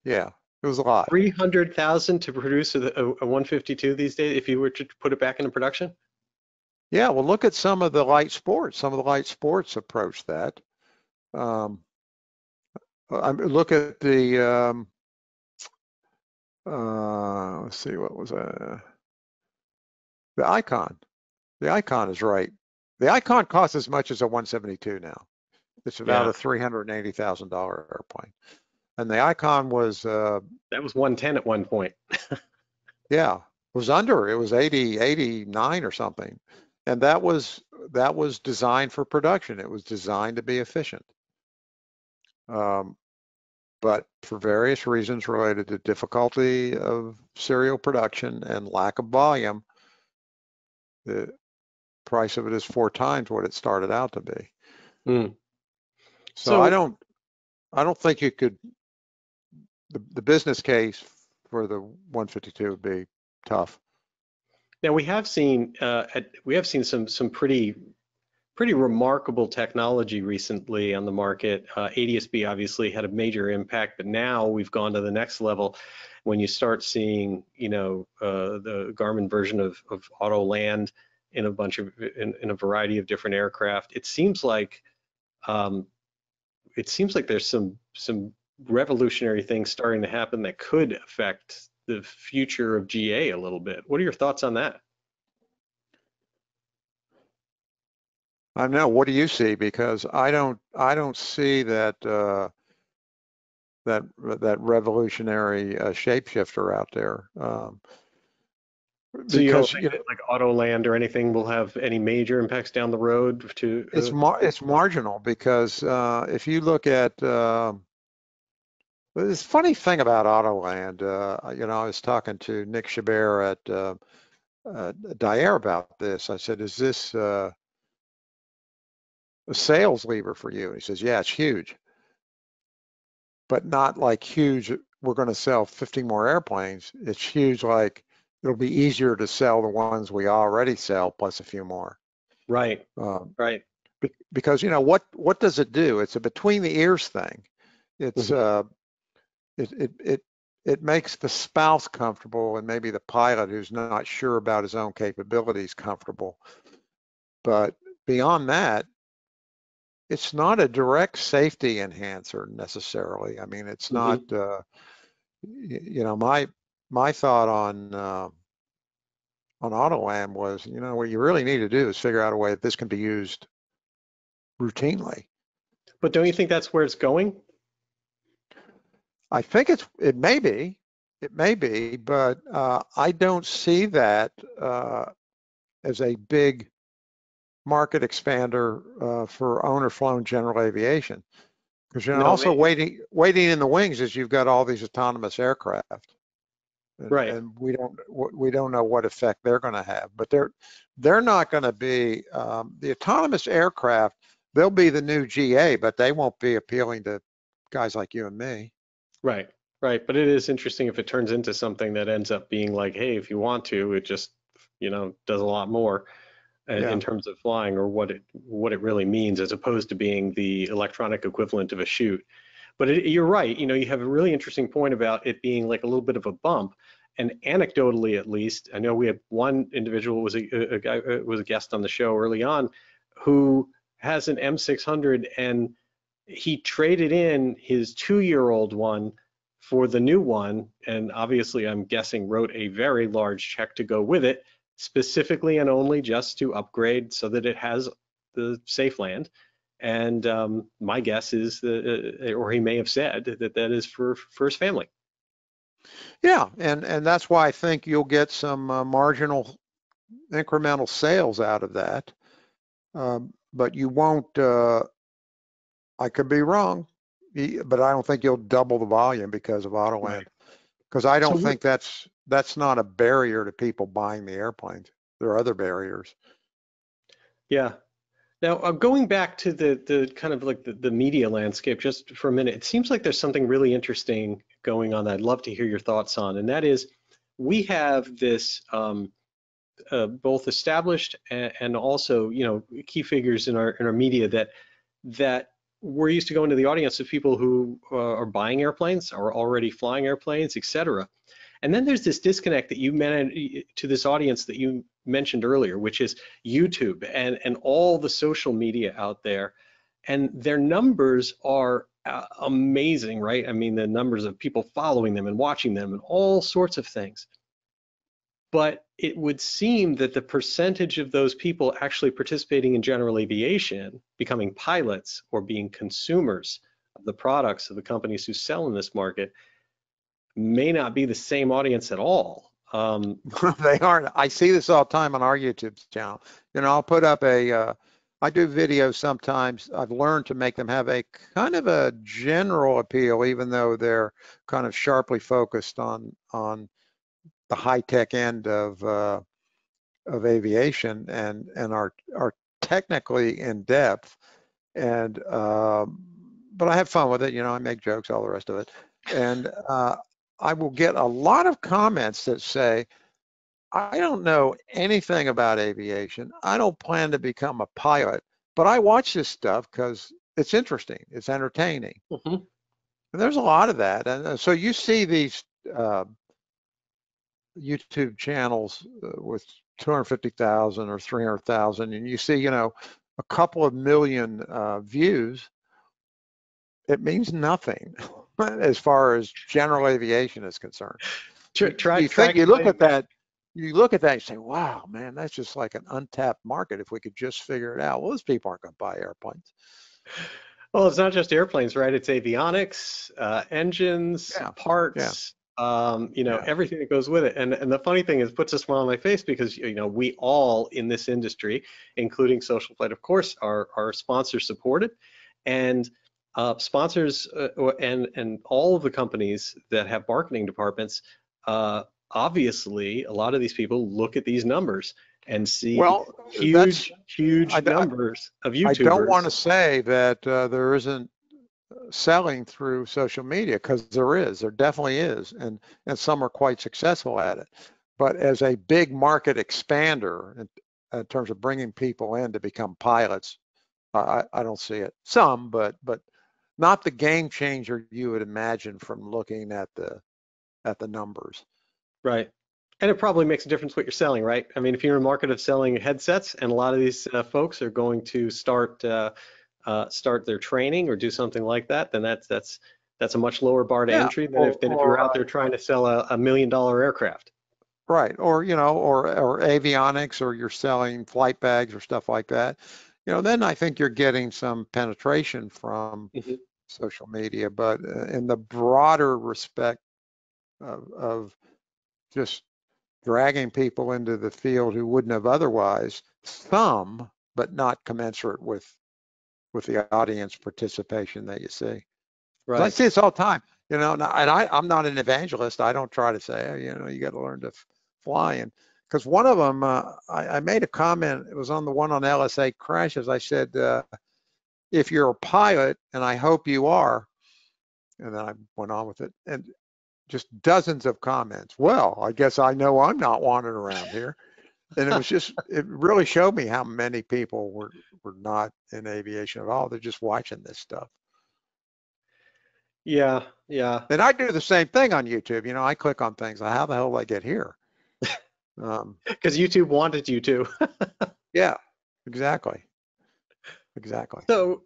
Yeah, it was a lot. 300,000 to produce a 152 these days if you were to put it back into production? Yeah, well, look at some of the light sports. Some of the light sports approach that. Um, look at the, let's see, what was the Icon. The Icon is right. The Icon costs as much as a 172 now. It's about Yeah. a $380,000 airplane. And the Icon was, That was 110 at one point. yeah, was under. It was 80, 89 or something. And that was designed for production. It was designed to be efficient. But for various reasons related to difficulty of serial production and lack of volume, the price of it is 4 times what it started out to be. Mm. So I So don't think you could, the business case for the 152 would be tough. now we have seen some pretty remarkable technology recently on the market. ADS-B obviously had a major impact, but now we've gone to the next level when you start seeing, the Garmin version of Auto Land in in a variety of different aircraft. It seems like there's some revolutionary things starting to happen that could affect the future of GA a little bit. What are your thoughts on that? I don't know. What do you see? Because I don't see that that revolutionary shapeshifter out there. So you don't Because think that like Autoland or anything will have any major impacts down the road to it's marginal. Because if you look at this funny thing about Autoland, I was talking to Nick Chabert at Daer about this. I said, "Is this a sales lever for you?" And he says, "Yeah, it's huge, but not like huge. We're going to sell 50 more airplanes. It's huge, like it'll be easier to sell the ones we already sell plus a few more." right, Um, right. because what does it do? It's a between the ears thing. It's Mhm. it makes the spouse comfortable and maybe the pilot who's not sure about his own capabilities comfortable. But beyond that, it's not a direct safety enhancer necessarily. I mean, it's not. Mhm. My thought on AutoAM was, what you really need to do is figure out a way that this can be used routinely. But don't you think that's where it's going? I think it may be, but I don't see that as a big market expander for owner-flown general aviation. Because No, also waiting in the wings is you've got all these autonomous aircraft, right. and we don't know what effect they're going to have. But they're not going to be the autonomous aircraft. They'll be the new GA, but they won't be appealing to guys like you and me. Right, right. But it is interesting if it turns into something that ends up being like, hey, if you want to, it just, does a lot more in Yeah. terms of flying or what it really means as opposed to being the electronic equivalent of a chute. But you're right. You have a really interesting point about it being like a little bit of a bump. And anecdotally, at least, I know we had one individual was a guy was a guest on the show early on, who has an M600 and he traded in his 2-year-old one for the new one, and obviously, I'm guessing wrote a very large check to go with it, specifically and only just to upgrade so that it has the safe land. And my guess is that, or he may have said that is for his family. Yeah, and that's why I think you'll get some marginal incremental sales out of that. But you won't, I could be wrong, but I don't think you'll double the volume because of Autoland. Right. Because I So don't think that's not a barrier to people buying the airplanes. There are other barriers. yeah. Now, going back to the kind of like the media landscape just for a minute, it seems like there's something really interesting going on that I'd love to hear your thoughts on, and that is we have this both established and also key figures in our media that we're used to going to the audience of people who are buying airplanes, are already flying airplanes, et cetera. And then there's this disconnect that you mentioned to this audience that you mentioned earlier, which is YouTube and all the social media out there. And their numbers are amazing, right? I mean, the numbers of people following them and watching them and all sorts of things. But it would seem that the percentage of those people actually participating in general aviation, becoming pilots or being consumers of the products of the companies who sell in this market, may not be the same audience at all. They aren't. I see this all the time on our YouTube channel. I'll put up I do videos sometimes. I've learned to make them have a kind of a general appeal, even though they're kind of sharply focused on the high-tech end of aviation and are technically in depth. And but I have fun with it. I make jokes, all the rest of it. And I will get a lot of comments that say, I don't know anything about aviation. I don't plan to become a pilot, but I watch this stuff because it's interesting. It's entertaining. Mm-hmm. And there's a lot of that. And so you see these YouTube channels with 250,000 or 300,000, and you see, a couple of million views. It means nothing as far as general aviation is concerned. You look at that and say, wow, man, that's just like an untapped market if we could just figure it out. Well, those people aren't going to buy airplanes. Well, it's not just airplanes, right? It's avionics, engines, parts, everything that goes with it. And the funny thing is, it puts a smile on my face because, we all in this industry, including SocialFlight, of course, are sponsor supported. And sponsors and all of the companies that have marketing departments, obviously, a lot of these people look at these numbers and see huge numbers of YouTubers. I don't want to say that there isn't selling through social media, because there definitely is, and some are quite successful at it. But as a big market expander in terms of bringing people in to become pilots, I don't see it. Some, but not the game changer you would imagine from looking at the numbers. Right. And it probably makes a difference what you're selling, right? I mean, if you're in a market of selling headsets, and a lot of these folks are going to start their training or do something like that, then that's a much lower bar to entry than if you're out there trying to sell a $1 million aircraft. Right. Or or avionics, or you're selling flight bags or stuff like that. Then I think you're getting some penetration from social media. But in the broader respect of just dragging people into the field who wouldn't have otherwise, some, but not commensurate with the audience participation that you see. Right. I see this all the time, and I'm not an evangelist. I don't try to say, you got to learn to fly. And because one of them, I made a comment, it was on the one on LSA crashes. I said, if you're a pilot, and I hope you are, and then I went on with it, and just dozens of comments. Well, I guess I know I'm not wanted around here. And it really showed me how many people were not in aviation at all. They're just watching this stuff. Yeah, yeah. And I do the same thing on YouTube. I click on things. How the hell did I get here? Because YouTube wanted you to. Yeah, exactly. So,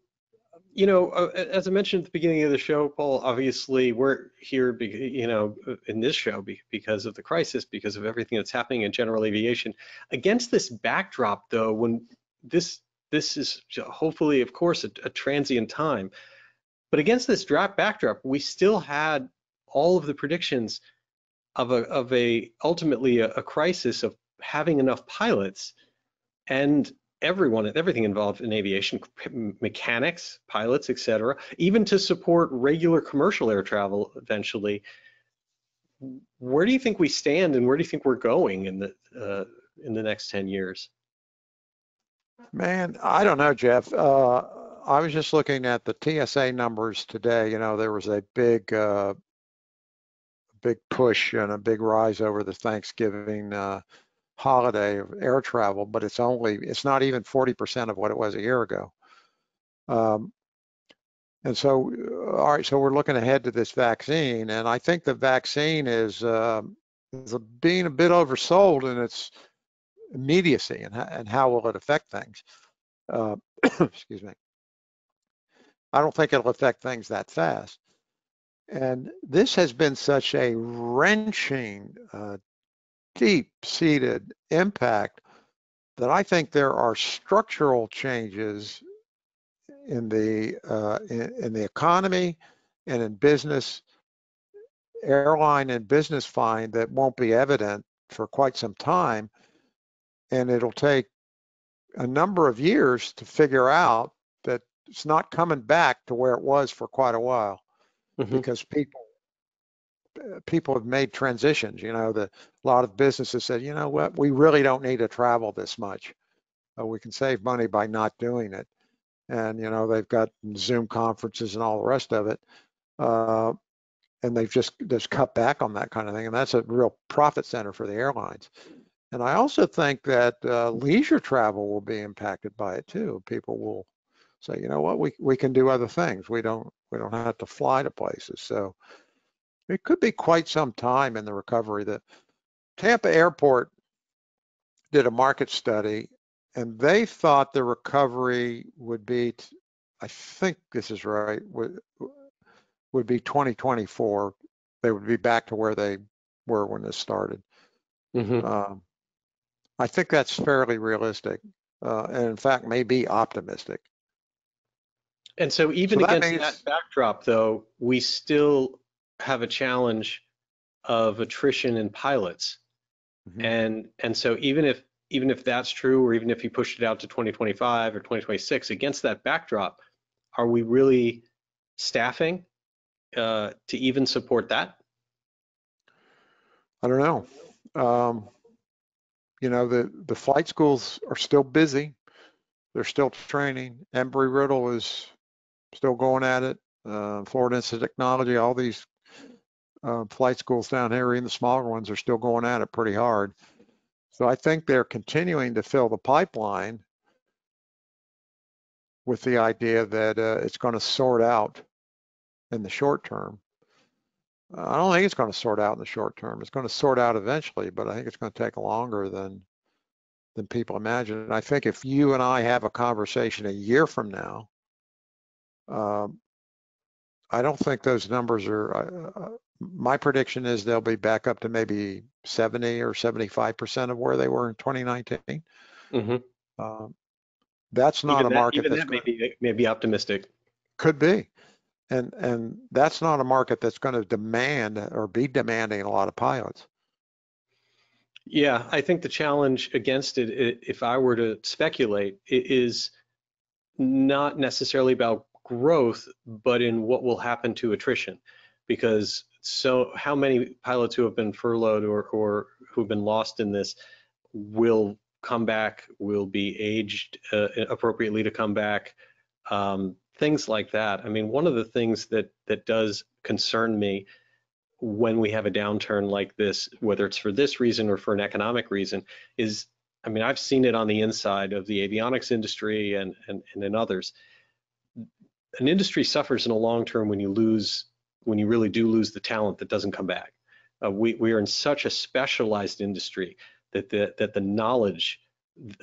as I mentioned at the beginning of the show, Paul, obviously we're here, in this show because of the crisis, because of everything that's happening in general aviation. Against this backdrop, though, when this is hopefully, of course, a transient time, but against this backdrop, we still had all of the predictions of ultimately a crisis of having enough pilots, and everything involved in aviation, mechanics, pilots, etc., even to support regular commercial air travel eventually. Where do you think we stand, and where do you think we're going in the next 10 years? Man, I don't know, Jeff. I was just looking at the TSA numbers today. There was a big push and a big rise over the Thanksgiving holiday of air travel, but it's not even 40% of what it was a year ago. And so, all right, so we're looking ahead to this vaccine, and I think the vaccine is being a bit oversold in its immediacy and how will it affect things. Excuse me. I don't think it'll affect things that fast. And this has been such a wrenching deep-seated impact that I think there are structural changes in the economy and in business, airline and business flying, that won't be evident for quite some time, and it'll take a number of years to figure out that it's not coming back to where it was for quite a while, because people have made transitions. A lot of businesses said, you know what, we really don't need to travel this much. We can save money by not doing it. And, they've got Zoom conferences and all the rest of it. And they've just cut back on that kind of thing. And that's a real profit center for the airlines. And I also think that leisure travel will be impacted by it too. People will say, you know what, we can do other things. We don't have to fly to places. So it could be quite some time in the recovery. The Tampa Airport did a market study, and they thought the recovery would be, I think this is right, would be 2024. They would be back to where they were when this started. I think that's fairly realistic, and in fact may be optimistic. And so even against that backdrop, though, we still have a challenge of attrition in pilots. And so even if that's true, or even if you pushed it out to 2025 or 2026, against that backdrop, are we really staffing to even support that? I don't know. The flight schools are still busy. They're still training. Embry-Riddle is still going at it. Florida Institute of Technology, all these flight schools down here, even the smaller ones, are still going at it pretty hard. So I think they're continuing to fill the pipeline with the idea that it's going to sort out in the short term. I don't think it's going to sort out in the short term. It's going to sort out eventually, but I think it's going to take longer than people imagine. And I think if you and I have a conversation a year from now, I don't think those numbers are, my prediction is they'll be back up to maybe 70 or 75% of where they were in 2019. That's not a market that's may be optimistic. Could be. And that's not a market that's going to demand or be demanding a lot of pilots. Yeah, I think the challenge against it, if I were to speculate, is not necessarily about growth, but in what will happen to attrition. Because so how many pilots who have been furloughed or who've been lost in this will come back, will be aged appropriately to come back, things like that. I mean, one of the things that does concern me when we have a downturn like this, whether it's for this reason or for an economic reason, is, I mean, I've seen it on the inside of the avionics industry and in others. An industry suffers in the long term when you really do lose the talent that doesn't come back. We are in such a specialized industry that the knowledge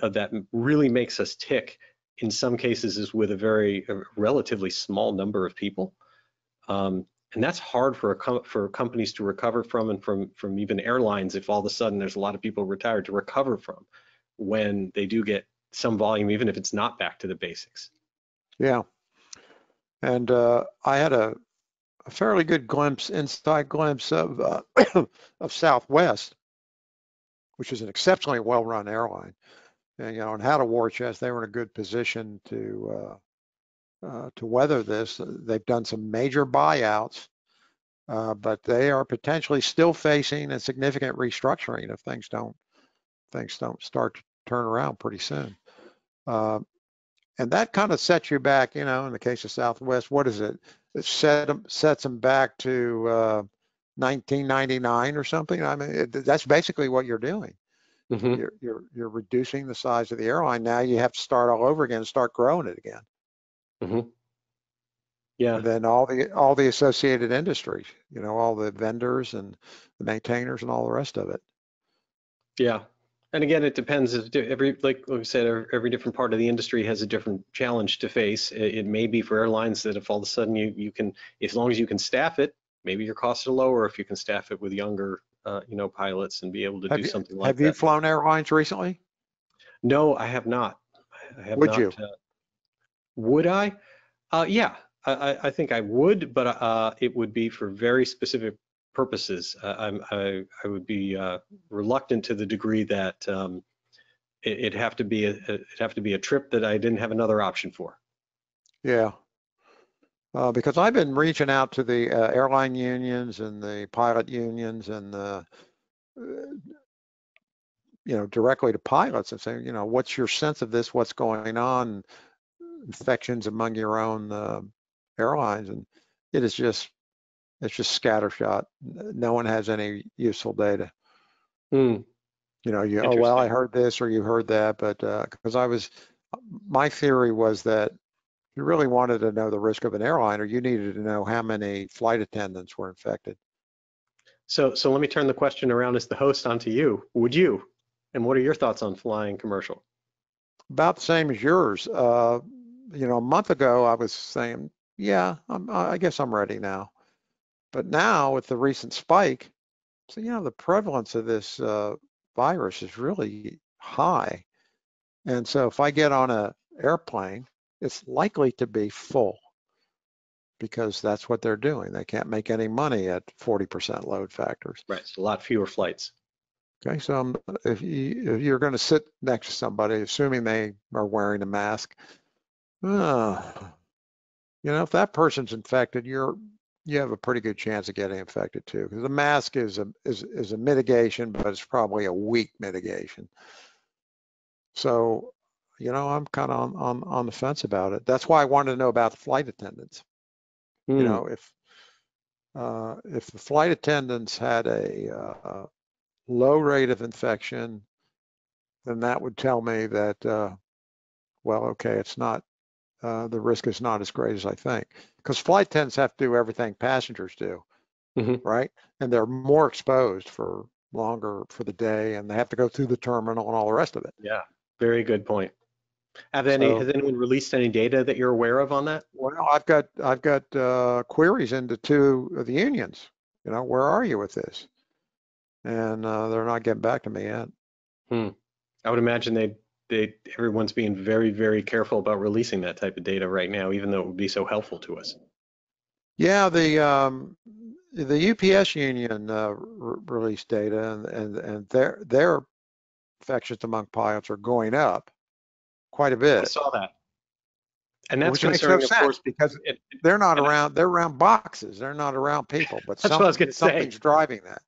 that really makes us tick in some cases is with a relatively small number of people. And that's hard for companies to recover from, and from even airlines, if all of a sudden there's a lot of people retired, to recover from when they do get some volume, even if it's not back to the basics. Yeah. And I had a fairly good inside glimpse of of Southwest, which is an exceptionally well-run airline. And, and had a war chest, they were in a good position to weather this. They've done some major buyouts, but they are potentially still facing a significant restructuring if things don't start to turn around pretty soon. And that kind of sets you back, in the case of Southwest, what is it? It sets them back to 1999 or something. I mean, that's basically what you're doing. You're reducing the size of the airline. Now you have to start all over again and start growing it again. Yeah. And then all the associated industries, all the vendors and the maintainers and all the rest of it. Yeah. And again, it depends. Like we said, every different part of the industry has a different challenge to face. It may be for airlines that if all of a sudden you can, as long as you can staff it, maybe your costs are lower. If you can staff it with younger pilots and be able to Have do you something like have you that. flown airlines recently? No, I have not. I have Would you? not. Would I? Yeah, I think I would, but it would be for very specific purposes. I would be reluctant to the degree that it'd have to be a trip that I didn't have another option for. Yeah. Because I've been reaching out to the airline unions and the pilot unions and the directly to pilots and saying, what's your sense of this? What's going on? Infections among your own airlines, and it's just scattershot. No one has any useful data. Hmm. Oh well, I heard this or you heard that, but because my theory was that if you really wanted to know the risk of an airliner, you needed to know how many flight attendants were infected. So let me turn the question around as the host onto you. Would you? And what are your thoughts on flying commercial? About the same as yours. A month ago I was saying, yeah, I guess I'm ready now. But now with the recent spike, so the prevalence of this virus is really high. And so if I get on an airplane, it's likely to be full because that's what they're doing. They can't make any money at 40% load factors. Right, so a lot fewer flights. Okay, so if you're going to sit next to somebody, assuming they are wearing a mask, if that person's infected, you have a pretty good chance of getting infected too, because the mask is a mitigation, but it's probably a weak mitigation. So, I'm kind of on the fence about it. That's why I wanted to know about the flight attendants. If the flight attendants had a low rate of infection, then that would tell me that, well, okay, it's not, the risk is not as great as I think. Because flight attendants have to do everything passengers do, right? And they're more exposed for longer for the day, and they have to go through the terminal and all the rest of it. Yeah, very good point. Has anyone released any data that you're aware of on that? Well, I've got queries into two of the unions. Where are you with this? And they're not getting back to me yet. I would imagine everyone's being very, very careful about releasing that type of data right now, even though it would be so helpful to us. Yeah, the UPS union released data, and their infections among pilots are going up quite a bit. I saw that. And that's which makes concerning, no of course, sense because they're not around. They're around boxes. They're not around people. But that's what I was going to say. Something's driving that.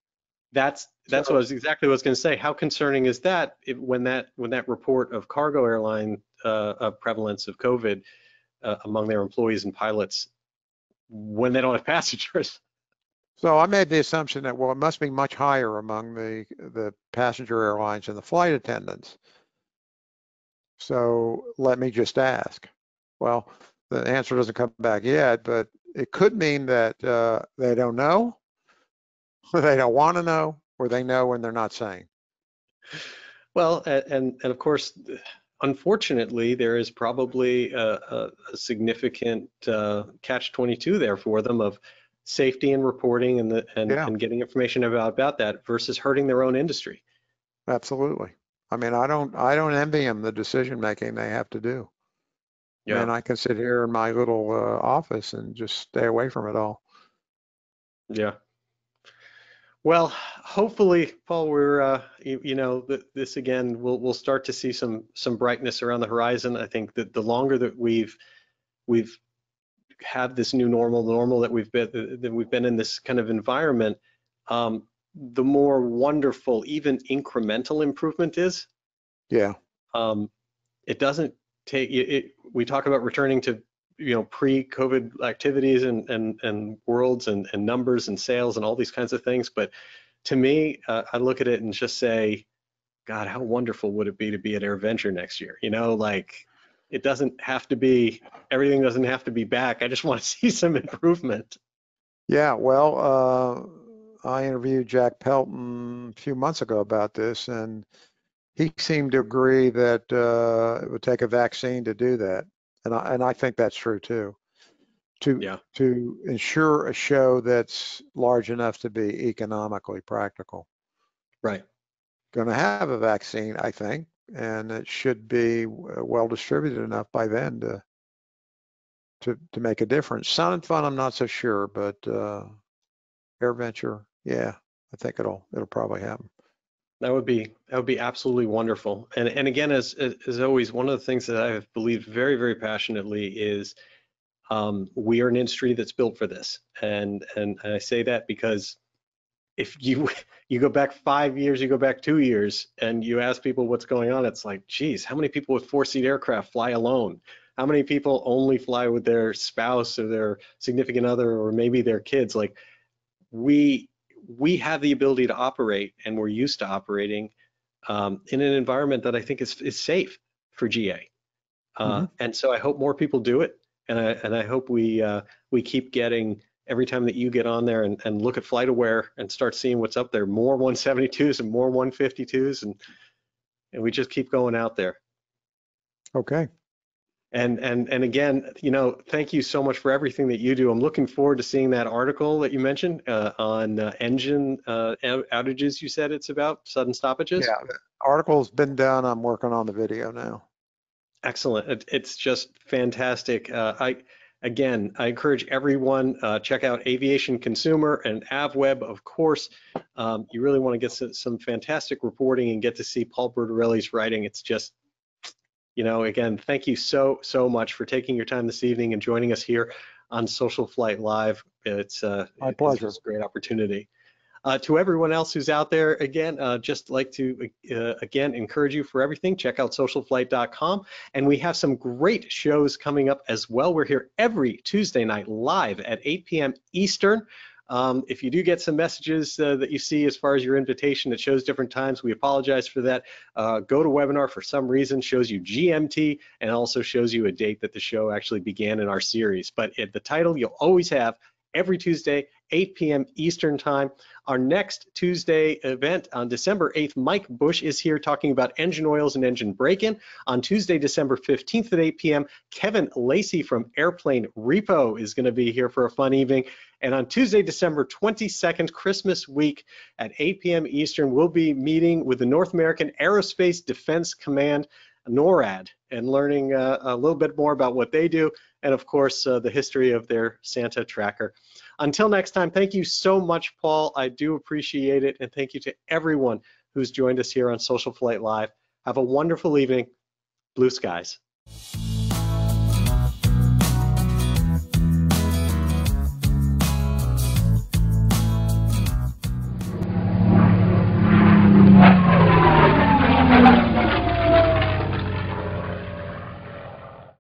That's exactly what I was going to say. How concerning is that when that report of cargo airline prevalence of COVID among their employees and pilots when they don't have passengers? So I made the assumption that, well, it must be much higher among the passenger airlines and the flight attendants. So let me just ask. Well, the answer doesn't come back yet, but it could mean that they don't know, or they don't want to know, or they know and they're not saying. Well, and of course, unfortunately, there is probably a significant catch-22 there for them of safety and reporting and getting information about that versus hurting their own industry. Absolutely. I mean, I don't envy them the decision making they have to do. Yeah. And I can sit here in my little office and just stay away from it all. Yeah. Well, hopefully, Paul, we're this again, we'll start to see some brightness around the horizon. I think that the longer that we've had this new normal that we've been in this kind of environment, the more wonderful even incremental improvement is. Yeah. It doesn't take it. We talk about returning to pre-COVID activities and worlds and numbers and sales and all these kinds of things. But to me, I look at it and just say, God, how wonderful would it be to be at AirVenture next year? It doesn't have to be, everything doesn't have to be back. I just want to see some improvement. Yeah, well, I interviewed Jack Pelton a few months ago about this, and he seemed to agree that it would take a vaccine to do that. And I think that's true too. to ensure a show that's large enough to be economically practical. Right. Going to have a vaccine, I think, and it should be well distributed enough by then to make a difference. Sound and Fun, I'm not so sure, but AirVenture, yeah, I think it'll probably happen. That would be absolutely wonderful. And again, as always, one of the things that I have believed very, very passionately is we are an industry that's built for this. And I say that because if you go back 5 years, you go back 2 years, and you ask people what's going on, it's like, geez, how many people with 4-seat aircraft fly alone? How many people only fly with their spouse or their significant other or maybe their kids? Like, we have the ability to operate, and we're used to operating in an environment that I think is safe for GA. And so I hope more people do it, and I hope we keep getting, every time that you get on there and look at FlightAware and start seeing what's up there, more 172s and more 152s, and we just keep going out there. Okay. And again, thank you so much for everything that you do. I'm looking forward to seeing that article that you mentioned on engine outages. You said it's about sudden stoppages. Yeah, the article's been done. I'm working on the video now. Excellent. It's just fantastic. I encourage everyone, check out Aviation Consumer and AVweb, of course. You really want to get some fantastic reporting and get to see Paul Bertorelli's writing. It's just, again, thank you so much for taking your time this evening and joining us here on SocialFlight Live. It's my pleasure. It's a great opportunity. To everyone else who's out there, again, just like to again encourage you for everything. Check out socialflight.com, and we have some great shows coming up as well. We're here every Tuesday night live at 8 p.m. Eastern. If you do get some messages that you see as far as your invitation that shows different times, we apologize for that. Go to webinar, for some reason shows you GMT and also shows you a date that the show actually began in our series. But at the title, you'll always have every Tuesday, 8 p.m. Eastern time. Our next Tuesday event on December 8th, Mike Bush is here talking about engine oils and engine break-in. On Tuesday, December 15th at 8 p.m., Kevin Lacey from Airplane Repo is going to be here for a fun evening. And on Tuesday, December 22nd, Christmas week at 8 p.m. Eastern, we'll be meeting with the North American Aerospace Defense Command, NORAD, and learning a little bit more about what they do, and of course, the history of their Santa tracker. Until next time, thank you so much, Paul. I do appreciate it, and thank you to everyone who's joined us here on SocialFlight Live. Have a wonderful evening. Blue skies.